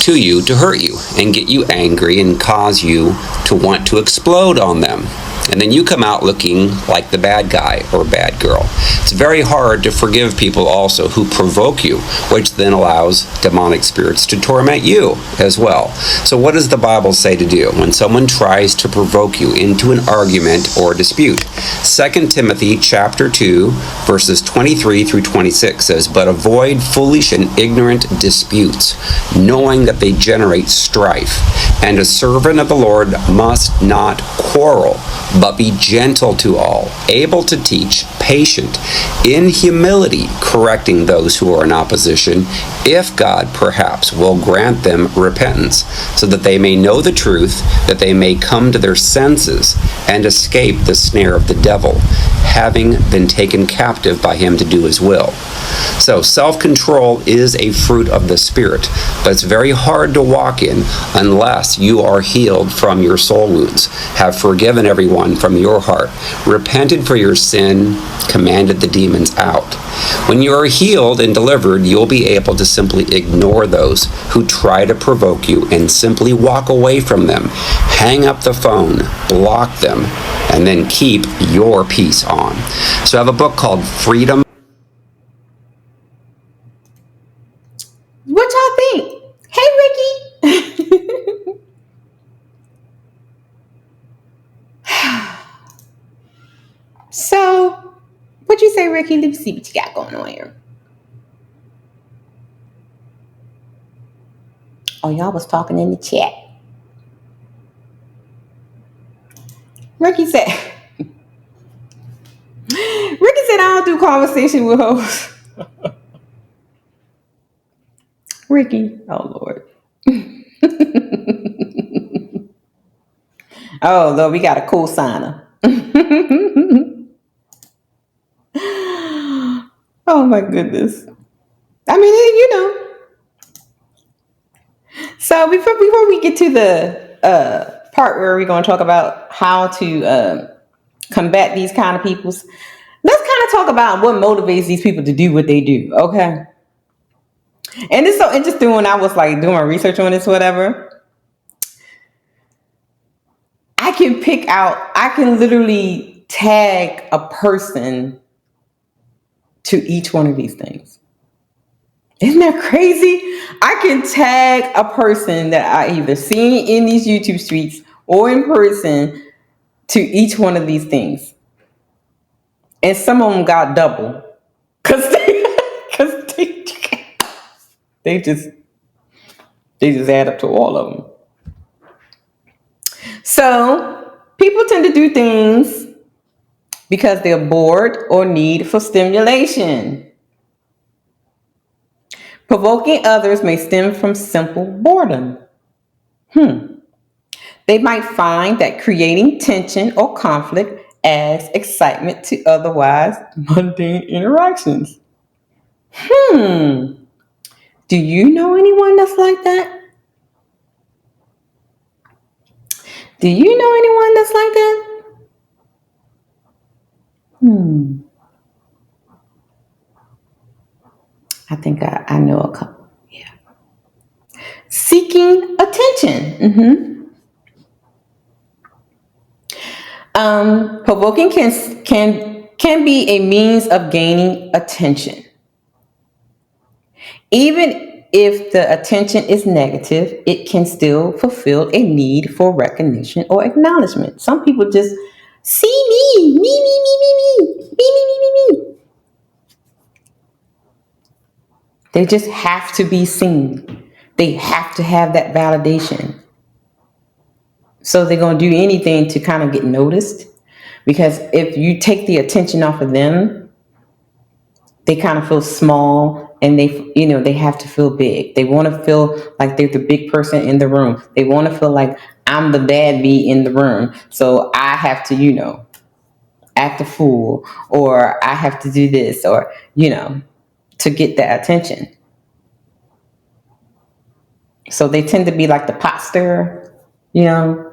to you to hurt you and get you angry and cause you to want to explode on them. And then you come out looking like the bad guy or bad girl. It's very hard to forgive people also who provoke you, which then allows demonic spirits to torment you as well. So what does the Bible say to do when someone tries to provoke you into an argument or dispute? 2 Timothy chapter 2, verses 23 through 26 says, "But avoid foolish and ignorant disputes, knowing that they generate strife. And a servant of the Lord must not quarrel, but be gentle to all, able to teach, patient, in humility, correcting those who are in opposition, if God perhaps will grant them repentance, so that they may know the truth, that they may come to their senses and escape the snare of the devil, having been taken captive by him to do his will." So self-control is a fruit of the Spirit, but it's very hard to walk in unless you are healed from your soul wounds, have forgiven everyone from your heart, repented for your sin, commanded the demons out. When you are healed and delivered, you'll be able to simply ignore those who try to provoke you and simply walk away from them, hang up the phone, block them, and then keep your peace on. So I have a book called Freedom. What y'all think? Hey, Ricky. So, what you say, Ricky? Let me see what you got going on here. Oh, y'all was talking in the chat. Ricky said, I don't do conversation with hosts. Ricky, oh Lord. Oh Lord, we got a cool signer. Oh my goodness. I mean, you know. So before we get to the part where we're going to talk about how to combat these kind of peoples, let's kind of talk about what motivates these people to do what they do, okay? And it's so interesting when I was like doing my research on this, whatever. I can literally tag a person to each one of these things. Isn't that crazy? I can tag a person that I either seen in these YouTube streets or in person to each one of these things. And some of them got double. Cause they just add up to all of them. So people tend to do things because they're bored or need for stimulation. Provoking others may stem from simple boredom. They might find that creating tension or conflict adds excitement to otherwise mundane interactions. Do you know anyone that's like that? Do you know anyone that's like that? I think I know a couple. Yeah. Seeking attention. Provoking can be a means of gaining attention. Even if the attention is negative, it can still fulfill a need for recognition or acknowledgement. Some people just see me. They just have to be seen. They have to have that validation. So they're going to do anything to kind of get noticed. Because if you take the attention off of them, they kind of feel small and they have to feel big. They want to feel like they're the big person in the room. They want to feel like I'm the bad bee in the room. So I have to, act a fool, or I have to do this, or, to get that attention. So they tend to be like the pot stirrer, the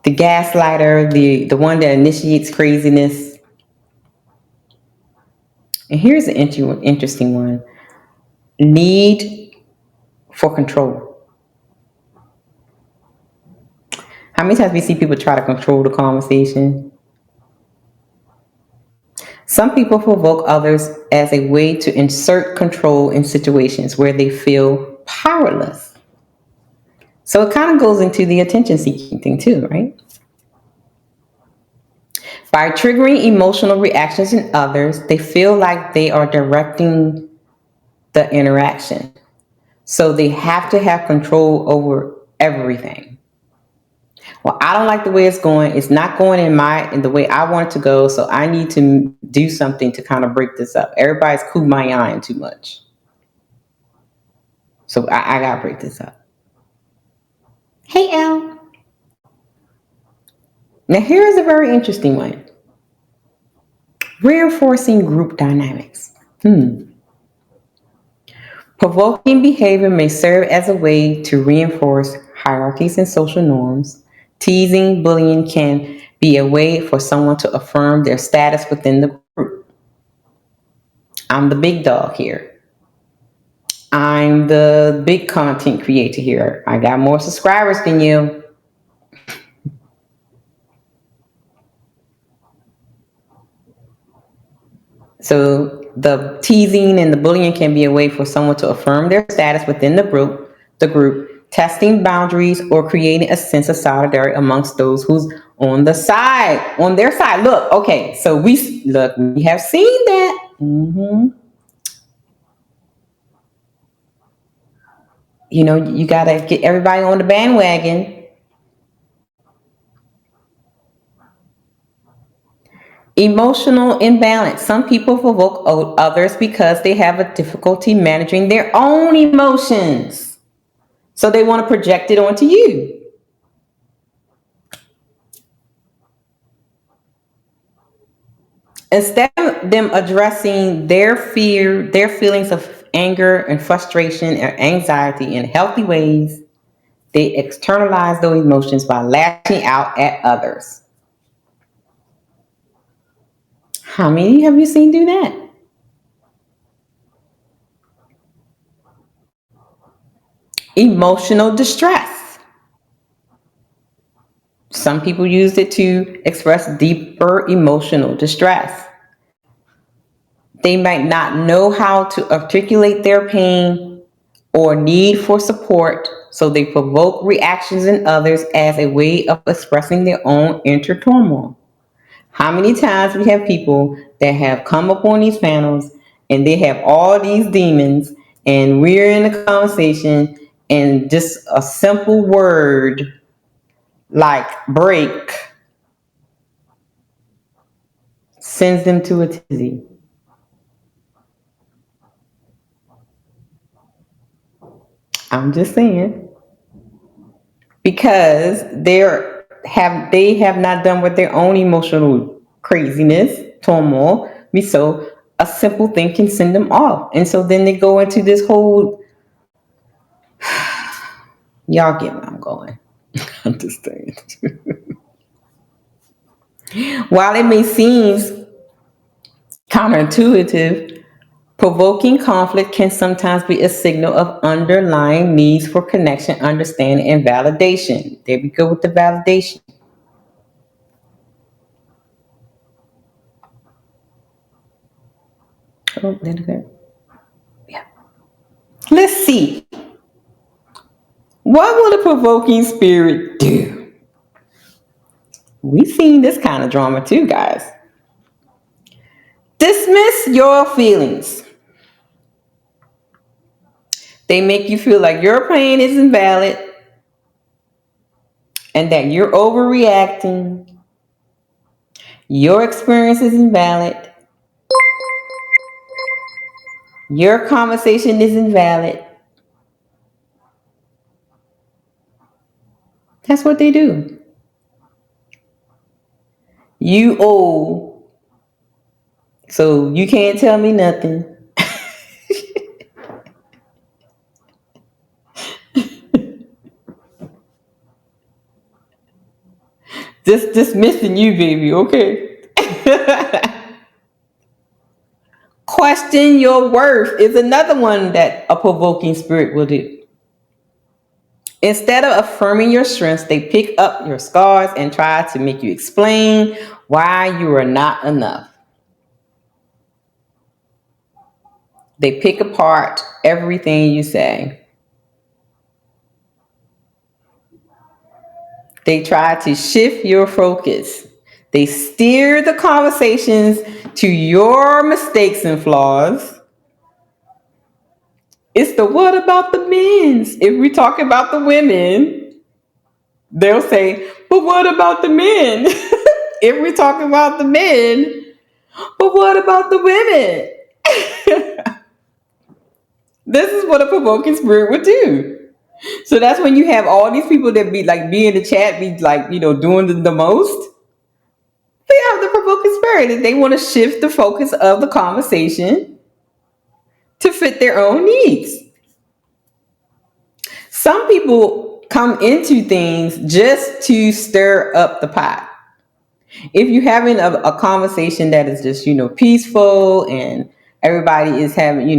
gaslighter, the one that initiates craziness. And here's an interesting one. Need for control. How many times we see people try to control the conversation? Some people provoke others as a way to insert control in situations where they feel powerless. So it kind of goes into the attention seeking thing too, right? By triggering emotional reactions in others, they feel like they are directing the interaction. So they have to have control over everything. Well, I don't like the way it's going. It's not going in the way I want it to go. So I need to do something to kind of break this up. Everybody's kumbaya too much. So I got to break this up. Hey, Elle. Now here's a very interesting one. Reinforcing group dynamics. Provoking behavior may serve as a way to reinforce hierarchies and social norms. Teasing, bullying can be a way for someone to affirm their status within the group. I'm the big dog here. I'm the big content creator here. I got more subscribers than you. So the teasing and the bullying can be a way for someone to affirm their status within the group, testing boundaries or creating a sense of solidarity amongst those who's on their side. Look, okay, so we have seen that. You got to get everybody on the bandwagon. Emotional imbalance. Some people provoke others because they have a difficulty managing their own emotions. So they want to project it onto you. Instead of them addressing their feelings of anger and frustration and anxiety in healthy ways, they externalize those emotions by lashing out at others. How many have you seen do that? Emotional distress. Some people use it to express deeper emotional distress. They might not know how to articulate their pain or need for support, so they provoke reactions in others as a way of expressing their own inner turmoil. How many times we have people that have come up on these panels and they have all these demons, and we're in a conversation, and just a simple word like break sends them to a tizzy. I'm just saying, because they have not done with their own emotional craziness, turmoil. So a simple thing can send them off, and so then they go into this whole. Y'all get where I'm going. Understand? While it may seem counterintuitive, provoking conflict can sometimes be a signal of underlying needs for connection, understanding, and validation. There we go with the validation. Oh, there we go. Yeah. Let's see. What will a provoking spirit do? We've seen this kind of drama too, guys. Dismiss your feelings. They make you feel like your pain is invalid and that you're overreacting. Your experience is invalid. Your conversation is invalid. That's what they do. You owe, so you can't tell me nothing. Just dismissing you, baby, okay? Question your worth is another one that a provoking spirit will do. Instead of affirming your strengths, they pick up your scars and try to make you explain why you are not enough. They pick apart everything you say. They try to shift your focus. They steer the conversations to your mistakes and flaws. It's the what about the men's? If we talk about the women, they'll say, but what about the men? If we talk about the men, but what about the women? This is what a provoking spirit would do. So that's when you have all these people that be in the chat, be doing the most. They have the provoking spirit and they want to shift the focus of the conversation to fit their own needs. Some people come into things just to stir up the pot. If you're having a conversation that is just, peaceful and everybody is having,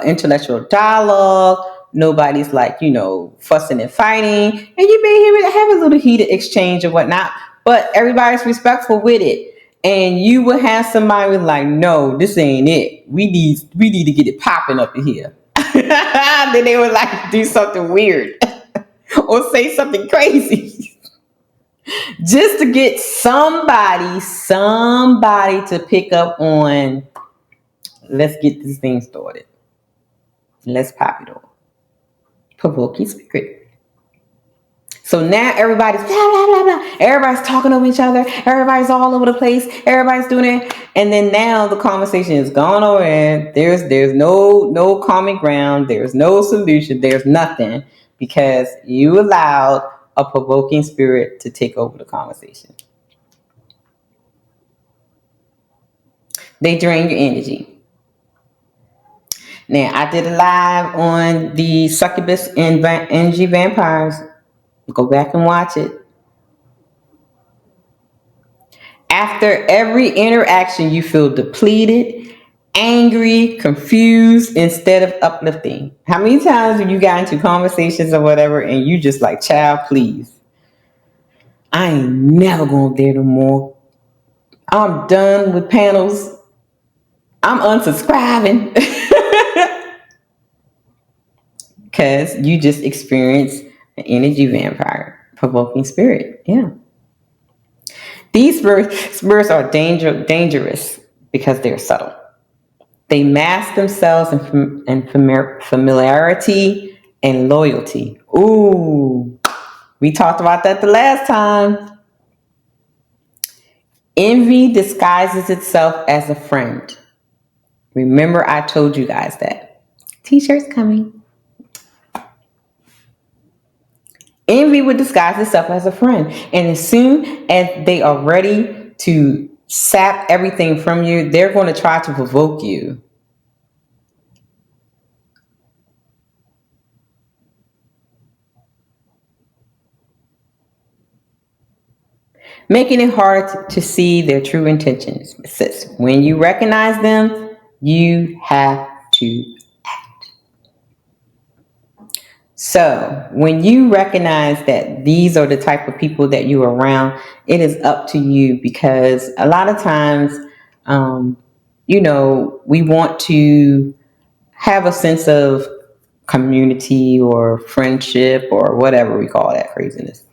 intellectual dialogue, nobody's fussing and fighting, and you may have a little heated exchange or whatnot, but everybody's respectful with it. And you will have somebody like, no, this ain't it. We need to get it popping up in here. Then they would do something weird or say something crazy. Just to get somebody to pick up on, let's get this thing started. Let's pop it on. Provoking spirit. So now everybody's blah, blah, blah, blah. Everybody's talking over each other. Everybody's all over the place. Everybody's doing it. And then now the conversation is gone over and there's no common ground. There's no solution. There's nothing because you allowed a provoking spirit to take over the conversation. They drain your energy. Now, I did a live on the succubus and energy vampires. Go back and watch it. After every interaction, you feel depleted, angry, confused, instead of uplifting. How many times have you got into conversations or whatever and you just like, child, please, I ain't never going there no more. I'm done with panels. I'm unsubscribing. Because you just experienced an energy vampire, provoking spirit. Yeah. These spirits are dangerous because they're subtle. They mask themselves in familiarity and loyalty. Ooh, we talked about that the last time. Envy disguises itself as a friend. Remember, I told you guys that. T-shirts coming. Envy would disguise itself as a friend. And as soon as they are ready to sap everything from you, they're going to try to provoke you. Making it hard to see their true intentions. It says, when you recognize them, you have to act. So when you recognize that these are the type of people that you're around, it is up to you, because a lot of times, we want to have a sense of community or friendship or whatever we call that craziness.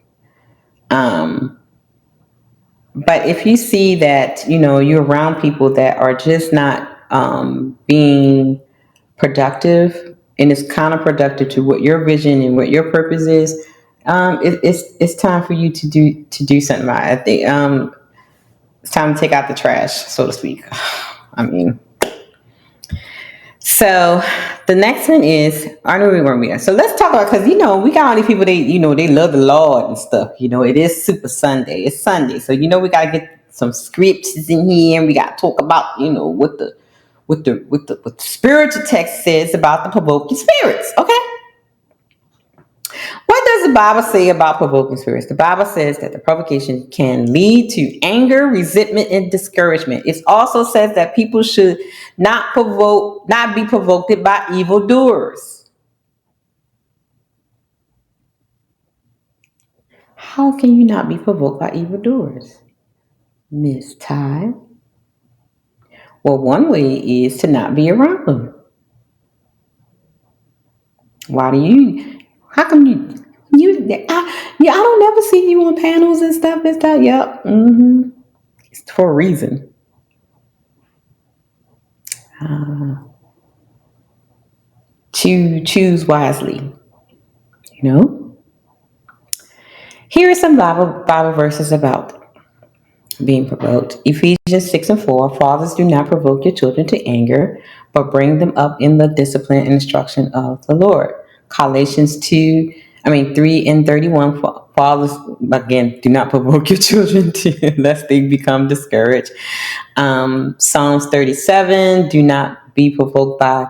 But if you see that, you're around people that are just not being productive, and it's counterproductive to what your vision and what your purpose is, it's time for you to do something about it. I think it's time to take out the trash, so to speak. So the next one is, I know we weren't there. So let's talk about, because we got all these people, they love the Lord and stuff. It is Super Sunday. It's Sunday, so we gotta get some scriptures in here, and we gotta talk about what the spiritual text says about the provoking spirits. Okay. What does the Bible say about provoking spirits? The Bible says that the provocation can lead to anger, resentment, and discouragement. It also says that people should not be provoked by evildoers. How can you not be provoked by evildoers, Miss Ty? Well, one way is to not be around them. How come I don't never see you on panels and stuff. Yep. It's for a reason. Choose wisely. Here are some Bible verses about being provoked. Ephesians 6:4. Fathers, do not provoke your children to anger, but bring them up in the discipline and instruction of the Lord. Colossians 3:31. Fathers, again, do not provoke your children lest they become discouraged. Psalms 37. Do not be provoked by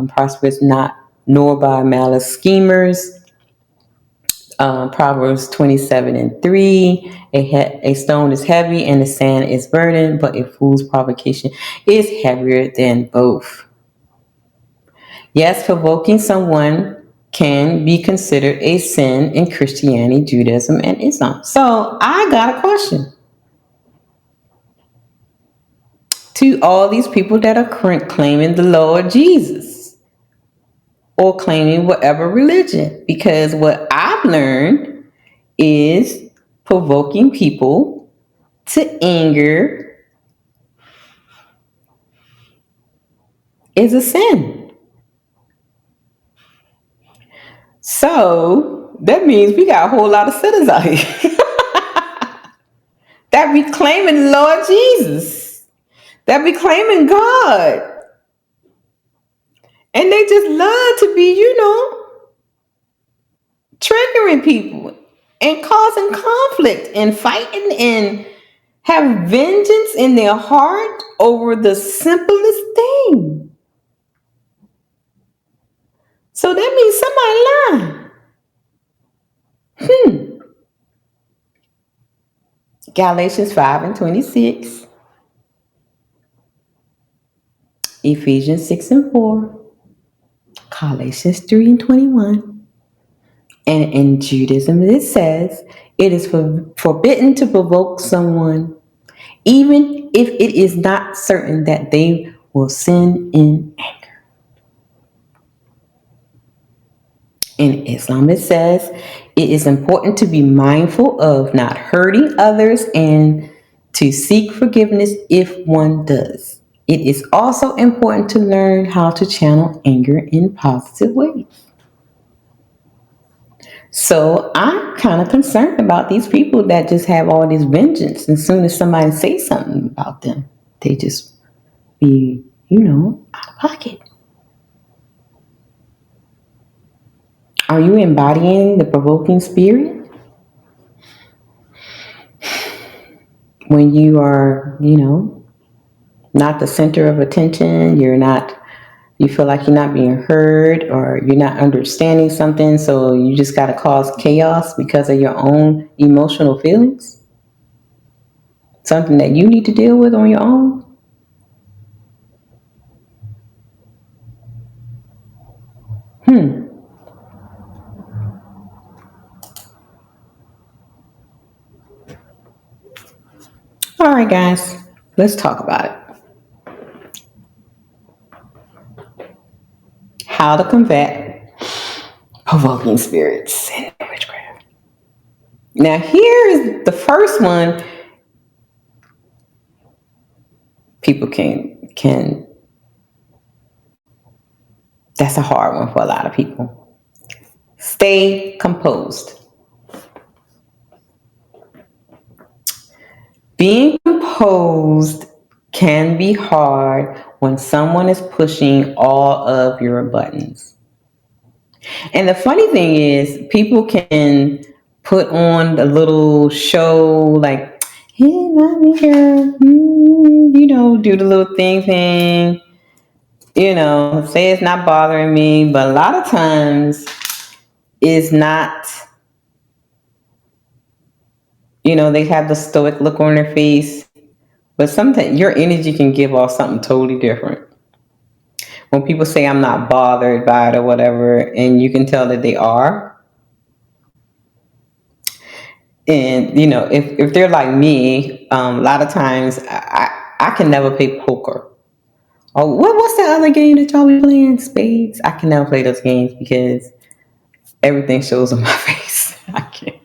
prosperous, nor by malice schemers. Proverbs 27:3. A stone is heavy and the sand is burdened, but a fool's provocation is heavier than both. Yes, provoking someone can be considered a sin in Christianity, Judaism, and Islam. So I got a question to all these people that are claiming the Lord Jesus or claiming whatever religion, because what I've learned is provoking people to anger is a sin. So that means we got a whole lot of sinners out here that be claiming the Lord Jesus, that be claiming God, and they just love to be, triggering people and causing conflict and fighting and have vengeance in their heart over the simplest thing. So that means somebody lying. Galatians 5:26. Ephesians 6:4. Colossians 3:21. And in Judaism it says it is forbidden to provoke someone, even if it is not certain that they will sin in anger. In Islam, it says it is important to be mindful of not hurting others and to seek forgiveness if one does. It is also important to learn how to channel anger in positive ways. So I'm kind of concerned about these people that just have all this vengeance. And as soon as somebody says something about them, they just be, out of pocket. Are you embodying the provoking spirit? When you are, not the center of attention, you feel like you're not being heard or you're not understanding something, so you just got to cause chaos because of your own emotional feelings? Something that you need to deal with on your own? All right, guys, let's talk about it. How to combat provoking spirits and witchcraft. Now, here is the first one. People can. That's a hard one for a lot of people. Stay composed. Being composed can be hard when someone is pushing all of your buttons. And the funny thing is, people can put on the little show like, hey, mommy girl, do the little thing, say it's not bothering me, but a lot of times it's not, they have the stoic look on their face, but sometimes your energy can give off something totally different. When people say I'm not bothered by it or whatever, and you can tell that they are. And, if they're like me, a lot of times I can never play poker. Oh, what's that other game that y'all be playing? Spades? I can never play those games because everything shows on my face. I can't.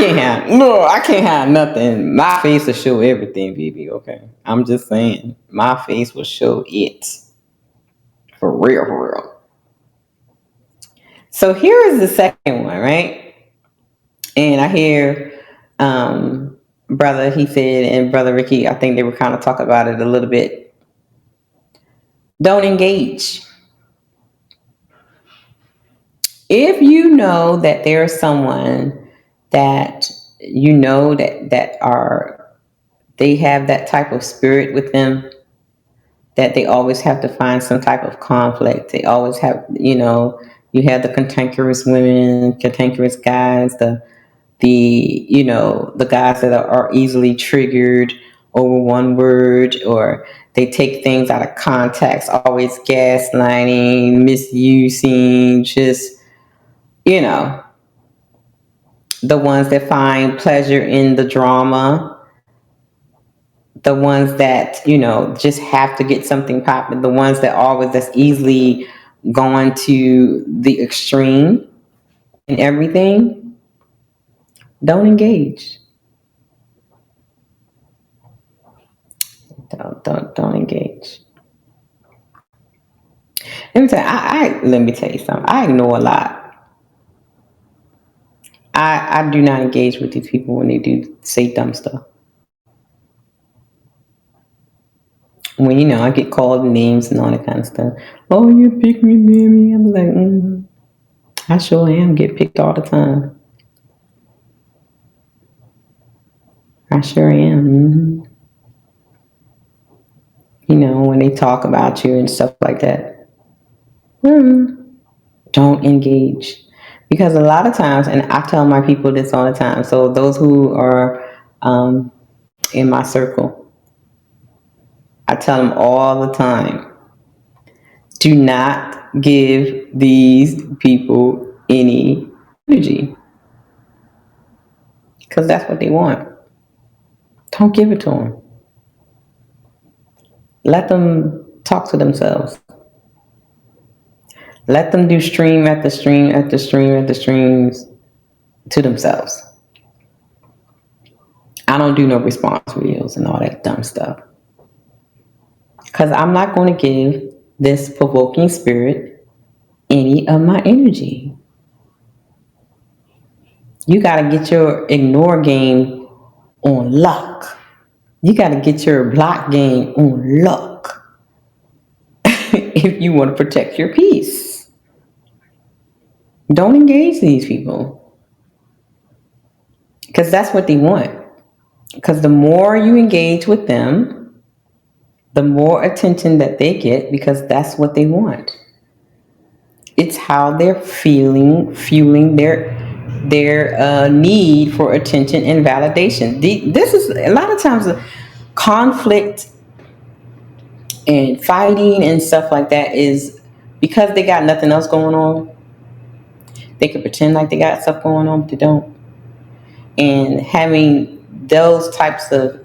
I can't have nothing. My face will show everything, baby. Okay, I'm just saying, my face will show it for real, for real. So here is the second one, right? And I hear, brother, he said, and brother Ricky, I think they were kind of talking about it a little bit. Don't engage. If you know that there's someone that they have that type of spirit with them, that they always have to find some type of conflict. They always have, you have the cantankerous women, cantankerous guys, the guys that are easily triggered over one word, or they take things out of context, always gaslighting, misusing, just, the ones that find pleasure in the drama, the ones that, just have to get something popping, the ones that always that's easily going to the extreme in everything. Don't engage. Don't engage. Let me tell you something. I ignore a lot. I do not engage with these people when they do say dumb stuff. When I get called names and all that kind of stuff. Oh, you pick me, baby. I'm like, I sure am. Get picked all the time. I sure am. When they talk about you and stuff like that. Don't engage. Because a lot of times, and I tell my people this all the time, so those who are in my circle, I tell them all the time, do not give these people any energy. Because that's what they want. Don't give it to them. Let them talk to themselves. Let them do stream after stream after stream after streams to themselves. I don't do no response videos and all that dumb stuff. Because I'm not going to give this provoking spirit any of my energy. You got to get your ignore game on luck. You got to get your block game on luck if you want to protect your peace. Don't engage these people because that's what they want. Because the more you engage with them, the more attention that they get because that's what they want. It's how they're fueling their need for attention and validation. This is a lot of times conflict and fighting and stuff like that is because they got nothing else going on. They can pretend like they got stuff going on, but they don't. And having those types of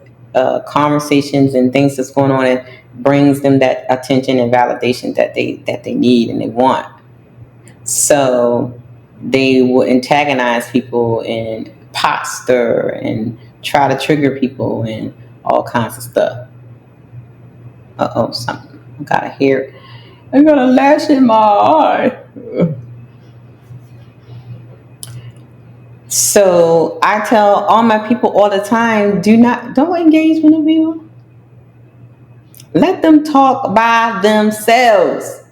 conversations and things that's going on, it brings them that attention and validation that they need and they want. So they will antagonize people and posture and try to trigger people and all kinds of stuff. Something. I got a hair. I got a lash in my eye. So I tell all my people all the time, don't engage with them people. Let them talk by themselves.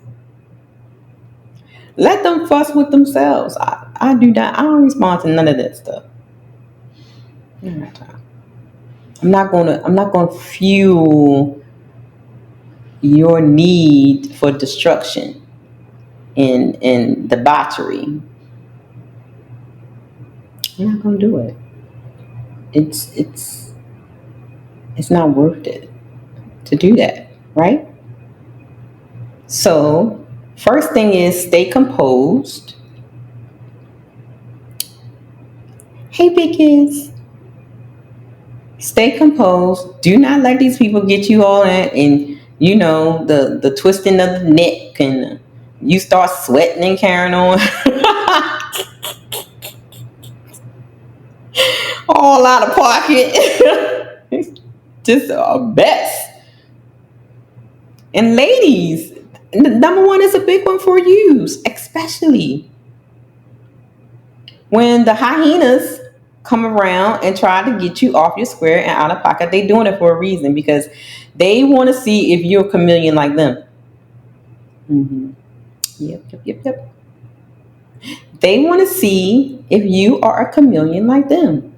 Let them fuss with themselves. I don't respond to none of that stuff. I'm not gonna fuel your need for destruction and debauchery. I'm not gonna do it. It's not worth it to do that, right? So first thing is stay composed. Hey, big kids. Stay composed. Do not let these people get you all in and the twisting of the neck and you start sweating and carrying on. All out of pocket. It's just a mess. And ladies, number one is a big one for you, especially when the hyenas come around and try to get you off your square and out of pocket. They doing it for a reason because they want to see if you're a chameleon like them. Mm-hmm. Yep. They want to see if you are a chameleon like them.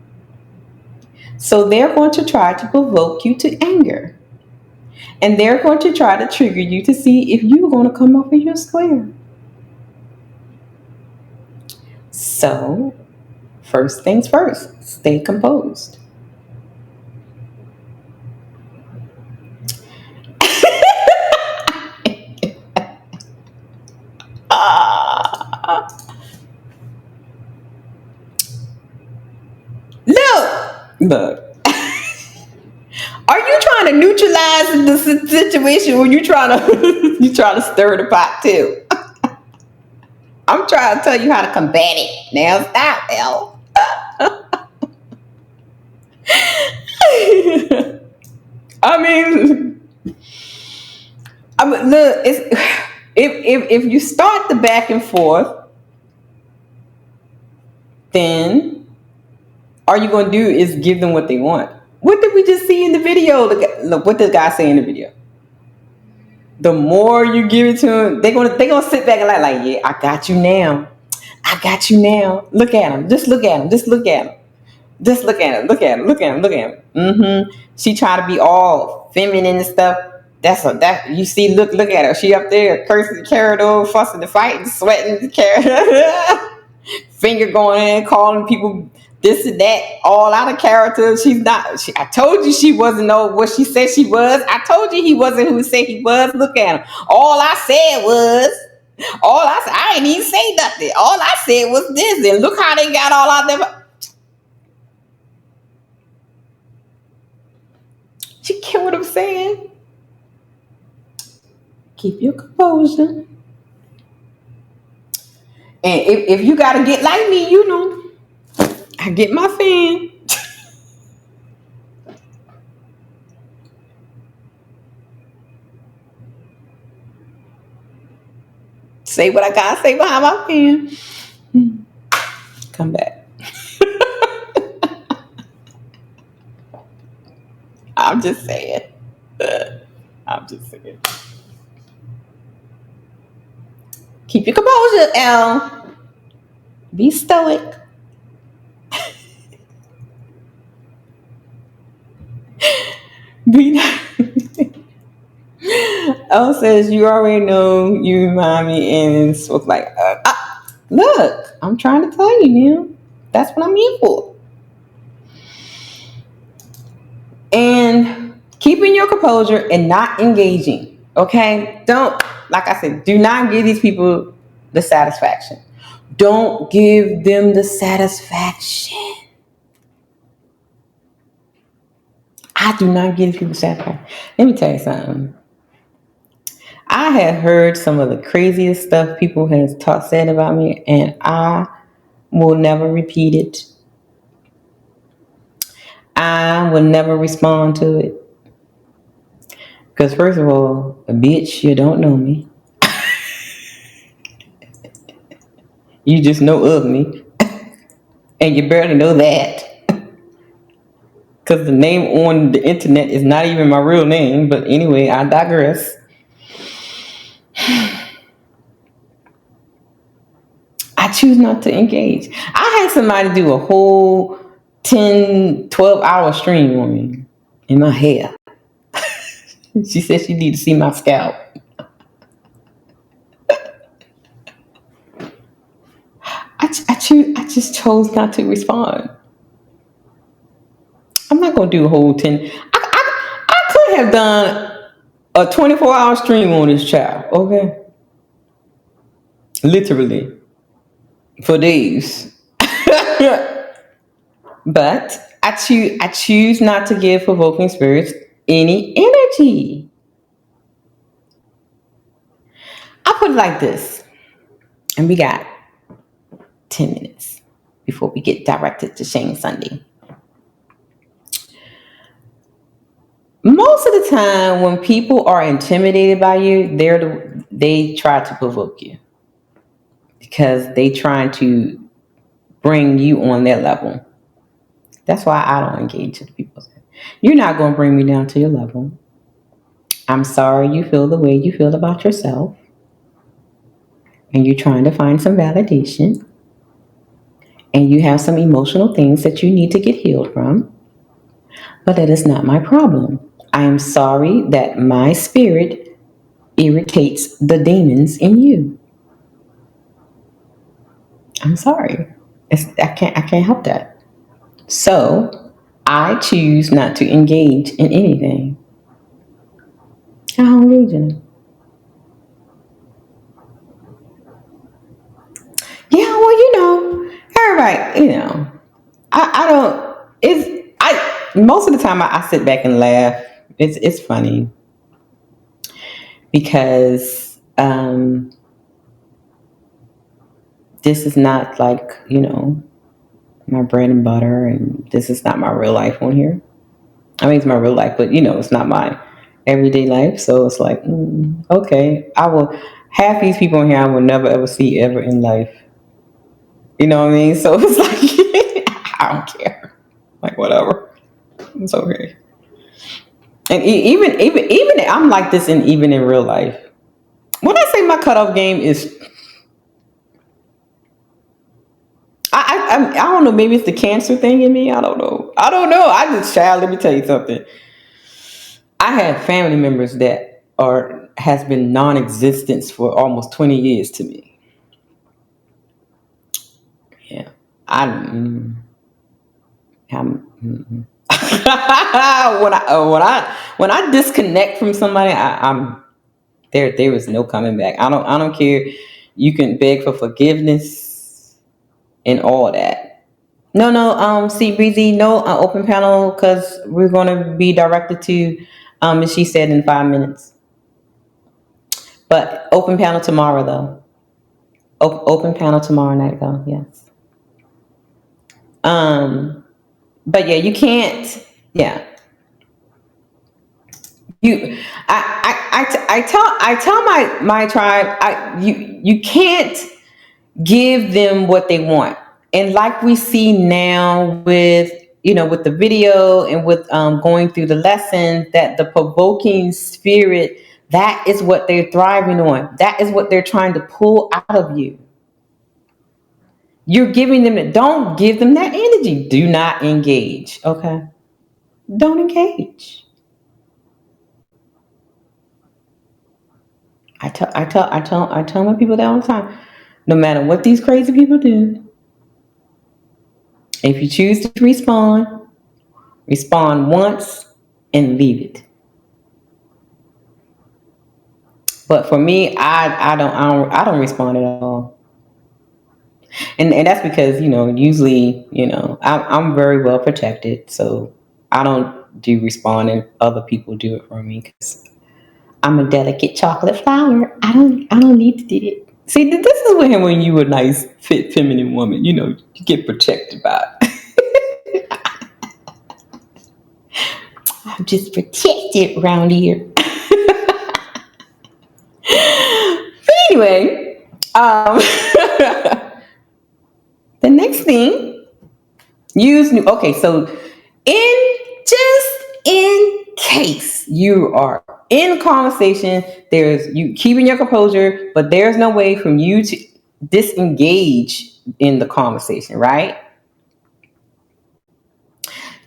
So they're going to try to provoke you to anger. And they're going to try to trigger you to see if you're going to come off of your square. So, first things first, stay composed. Look. Are you trying to neutralize the situation or you trying to stir the pot too? I'm trying to tell you how to combat it. Now stop, L. I mean, look, if you start the back and forth, then all you're going to do is give them what they want. What did we just see in the video? Look, what did the guy say in the video? The more you give it to them, they're gonna sit back and like, yeah, I got you now. I got you now. Look at him. Just look at him. Just look at him. Just look at him. Look at him. Look at him. Look at him. Mm-hmm. She trying to be all feminine and stuff. That you see. Look at her. She up there cursing the carrot over, fussing the fighting, sweating the carrot, finger going in, calling people this and that, all out of character. She's not. I told you she wasn't what she said she was. I told you he wasn't who he said he was. Look at him. All I said was. I ain't even say nothing. All I said was this, and look how they got all out there. You get what I'm saying? Keep your composure. And if you gotta get like me, you know, I get my fan. Say what I gotta say behind my fan. Come back. I'm just saying. I'm just saying. Keep your composure, L. Be stoic. Be nice. L says, you already know, you remind me, and so it's like, look, I'm trying to tell you, man. That's what I'm here for. And keeping your composure and not engaging, okay? Don't, like I said, do not give these people the satisfaction. Don't give them the satisfaction. I do not give people satisfaction. Let me tell you something. I have heard some of the craziest stuff people have said about me, and I will never repeat it. I will never respond to it. Because first of all, a bitch, you don't know me. You just know of me. And you barely know that. Because the name on the internet is not even my real name. But anyway, I digress. I choose not to engage. I had somebody do a whole 10, 12-hour stream on me in my hair. She said she needed to see my scalp. I just chose not to respond. I'm not going to do a whole 10. I could have done a 24-hour stream on this child, okay? Literally. For days. But I choose not to give provoking spirits any energy. I put it like this. And we got 10 minutes before we get directed to Shane Sunday. Most of the time when people are intimidated by you, they try to provoke you. Because they trying to bring you on their level. That's why I don't engage with people. You're not going to bring me down to your level. I'm sorry you feel the way you feel about yourself. And you're trying to find some validation. And you have some emotional things that you need to get healed from. But that is not my problem. I am sorry that my spirit irritates the demons in you. I'm sorry. I can't help that. So I choose not to engage in anything. I don't engage in it. Yeah, well, you know, everybody, you know, I don't. Most of the time I sit back and laugh. It's funny because this is not like, you know, my bread and butter, and this is not my real life on here. I mean, it's my real life, but you know, it's not my everyday life. So it's like, okay, half these people in here I will never ever see ever in life. You know what I mean? So it's like, I don't care. Like, whatever. It's okay. And even I'm like this even in real life. When I say my cutoff game is, I don't know, maybe it's the cancer thing in me. I don't know. Child, let me tell you something. I have family members that has been non-existent for almost 20 years to me. Yeah. I'm when I disconnect from somebody, I'm there is no coming back. I don't care. You can beg for forgiveness and all that. No, see, Breezy, no open panel, because we're going to be directed to, as she said, in 5 minutes. But open panel tomorrow, though. Open panel tomorrow night, though. Yes. But yeah, you can't. Yeah. I tell my tribe, you can't give them what they want. And like we see now with, with the video and with going through the lessons, that the provoking spirit, that is what they're thriving on. That is what they're trying to pull out of you. You're giving them don't give them that energy. Do not engage. Okay. Don't engage. I tell my people that all the time. No matter what these crazy people do, if you choose to respond once and leave it. But for me, I don't respond at all. And that's because, usually, I'm very well protected, so I don't do responding. Other people do it for me because I'm a delicate chocolate flower. I don't need to do it. See, this is when you a nice, fit, feminine woman, you get protected by it. I'm just protected around here. But anyway, the next thing, use new. Okay, so in case you are in conversation, there's you keeping your composure, but there's no way from you to disengage in the conversation, right?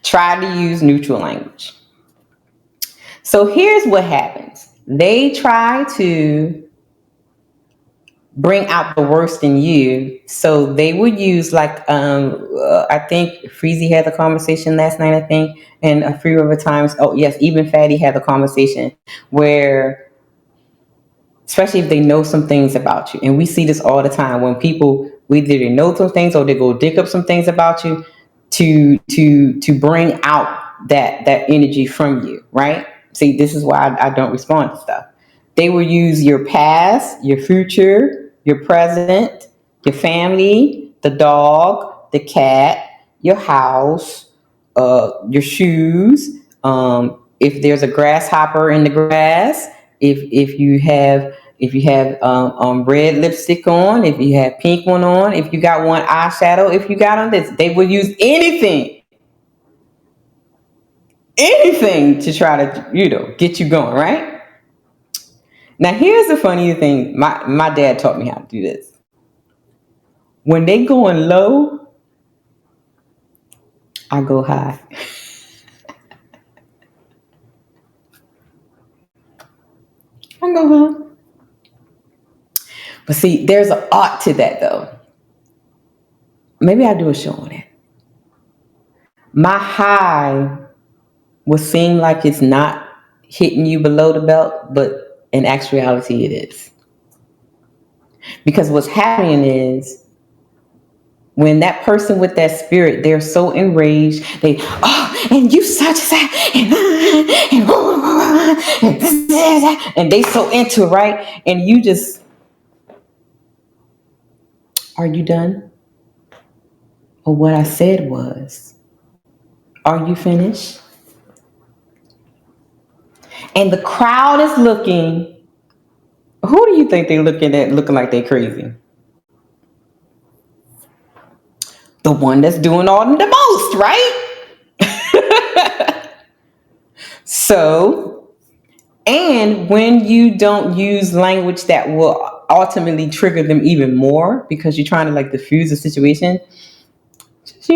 Try to use neutral language. So here's what happens. They try to bring out the worst in you. So they would use I think Freezy had the conversation last night, I think, and a few other times. Oh yes, even Fatty had the conversation where, especially if they know some things about you, and we see this all the time when people either they know some things or they go dig up some things about you to bring out that energy from you, right? See, this is why I don't respond to stuff. They will use your past, your future, your present, your family, the dog, the cat, your house, your shoes. If there's a grasshopper in the grass, if you have red lipstick on, if you have pink one on, if you got one eyeshadow, if you got on this, they will use anything to try to get you going, right? Now, here's the funny thing. My dad taught me how to do this. When they going low, I go high. I go high. But see, there's an art to that, though. Maybe I'll do a show on it. My high will seem like it's not hitting you below the belt, but in actuality, it is. Because what's happening is when that person with that spirit, they're so enraged, and you such and they so into it, right? And you just, are you done? Or what I said was, are you finished? And the crowd is looking. Who do you think they're looking at looking like they're crazy? The one that's doing all the most, right? So, and when you don't use language that will ultimately trigger them even more because you're trying to diffuse the situation, just,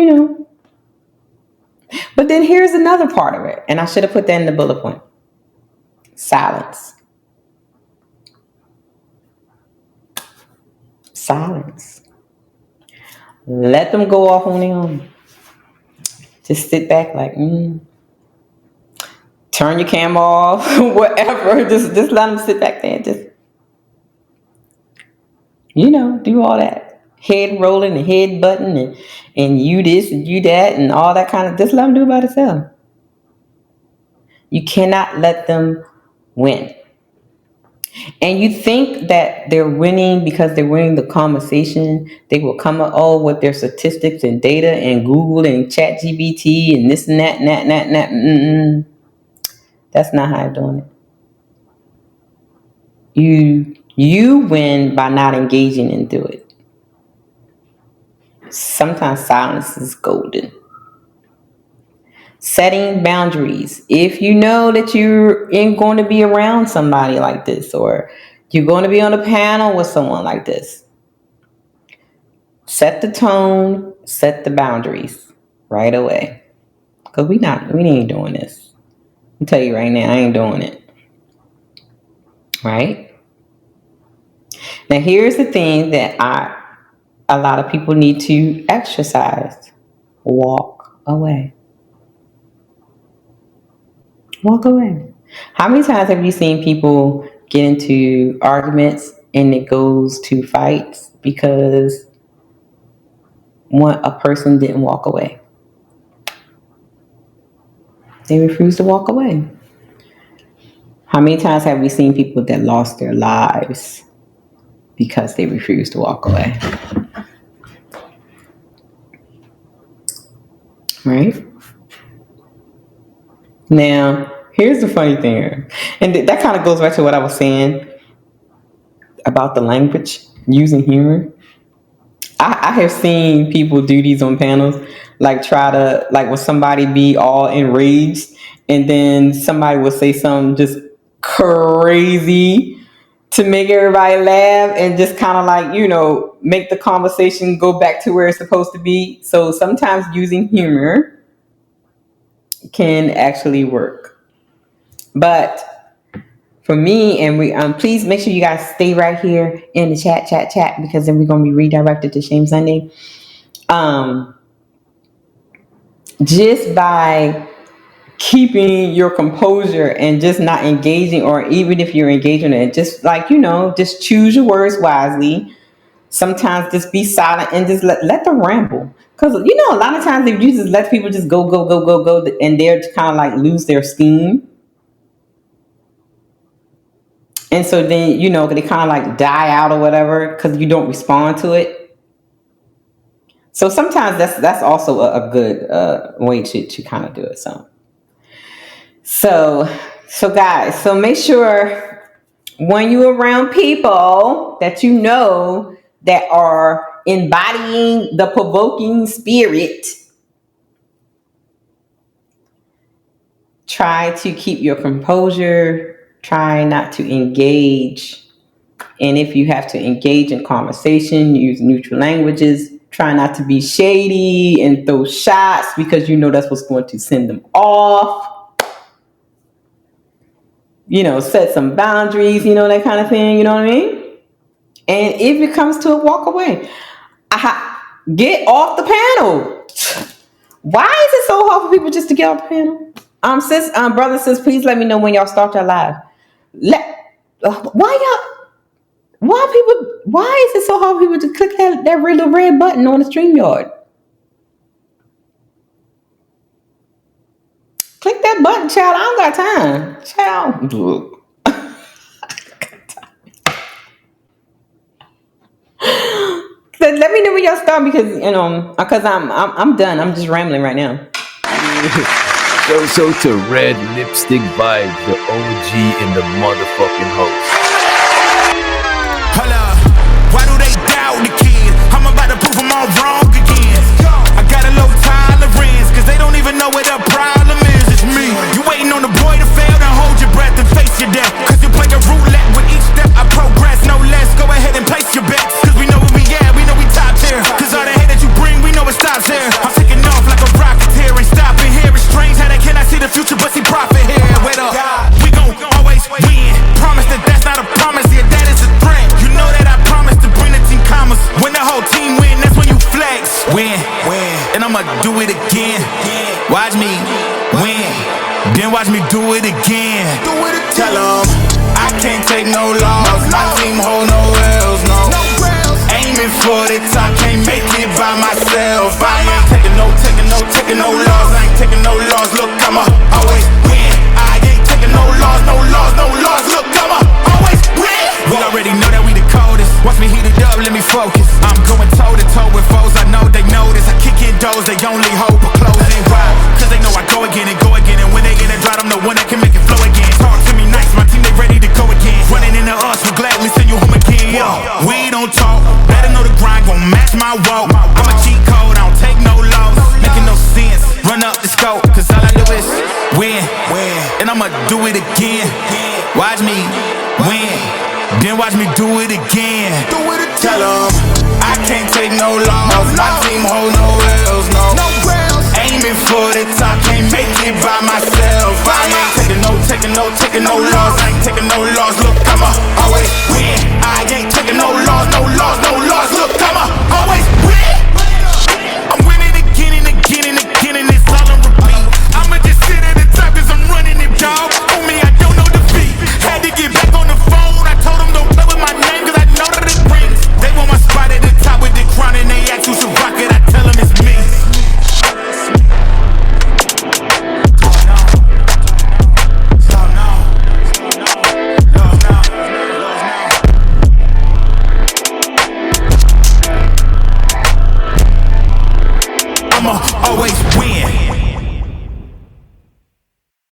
But then here's another part of it, and I should have put that in the bullet point. Silence. Let them go off on their own. Just sit back turn your camera off, whatever. Just let them sit back there and just, do all that. Head rolling and head button and you this and you that and all that kind of, just let them do it by themselves. You cannot let them win. And you think that they're winning because they're winning the conversation. They will come up with their statistics and data and Google and Chat GBT and this and that and that and that and that. Mm-mm. That's not how you're doing it. You win by not engaging into it. Sometimes silence is golden. Setting boundaries. If you know that you're going to be around somebody like this, or you're going to be on a panel with someone like this, set the tone, set the boundaries right away. Because we ain't doing this. I'll tell you right now, I ain't doing it. Right? Now here's the thing that a lot of people need to exercise. Walk away. Walk away. How many times have you seen people get into arguments and it goes to fights because a person didn't walk away? They refused to walk away. How many times have we seen people that lost their lives because they refused to walk away? Right? Now, here's the funny thing, and that kind of goes back to what I was saying about the language, using humor. I have seen people do these on panels, like try to, like when somebody be all enraged and then somebody will say something just crazy to make everybody laugh and just kind of like, make the conversation go back to where it's supposed to be. So sometimes using humor can actually work. But for me, and please make sure you guys stay right here in the chat, because then we're going to be redirected to Shame Sunday. Just by keeping your composure and just not engaging, or even if you're engaging in it, just like, just choose your words wisely. Sometimes just be silent and just let them ramble. Because, a lot of times if you just let people just go, and they're kind of like lose their steam. And so then, they kind of like die out or whatever because you don't respond to it. So sometimes that's also a good way to kind of do it. So guys, so make sure when you're around people that that are embodying the provoking spirit, try to keep your composure. Try not to engage. And if you have to engage in conversation, use neutral languages. Try not to be shady and throw shots because that's what's going to send them off. Set some boundaries, that kind of thing, you know what I mean? And if it comes to it, walk away. Get off the panel. Why is it so hard for people just to get off the panel? Brother, sis, please let me know when y'all start your live. Why is it so hard for people to click that little red button on the StreamYard? Click that button, child. I don't got time. Child. Let me know when y'all start because I'm done. I'm just rambling right now. So to Red Lipstick Vibes, the OG and the motherfucking host. Hold up, why do they doubt the kid? I'm about to prove them all wrong again. I got a low tolerance, cause they don't even know what the problem is. It's me. You waiting on the boy to fail, then hold your breath and face your death. Cause you play a roulette with each step I progress, no less. Go ahead and place your bets, cause we know where we at, we know we top tier. Cause all the hate that you bring, we know it stops here. I'm taking off like a rocketeer and stopping here. It's strange how they cannot see the future but see profit here. Wait up, we gon' always win. Promise that that's not a promise, yeah, that is a threat. You know that I promise to bring the team commas. When the whole team win, that's when you flex. Win, and I'ma do it again. Watch me win, then watch me do it again. Tell them I can't take no loss. My team hold no L's, no. Aiming for the top, can't make it by myself. I ain't taking no loss. I ain't taking no loss. Look, I'ma always win. I ain't taking no loss. Look, I'ma always win. they only hope for closing. Why? Cause they know I go again and go again. And when they in a drought, I'm the one that can make it flow again. Talk to me nice, my team, they ready to go again. Running into us, we'll gladly send you home again. Yo, we don't talk, better know the grind gon' match my walk. I'm a cheat code, I don't take no loss. Making no sense, run up the scope. Cause all I do is win, and I'ma do it again. Watch me win, then watch me do it again. Tell 'em I can't take no loss. My team hold no L's, no. Aiming for the top, can't make it by myself. I ain't taking no loss.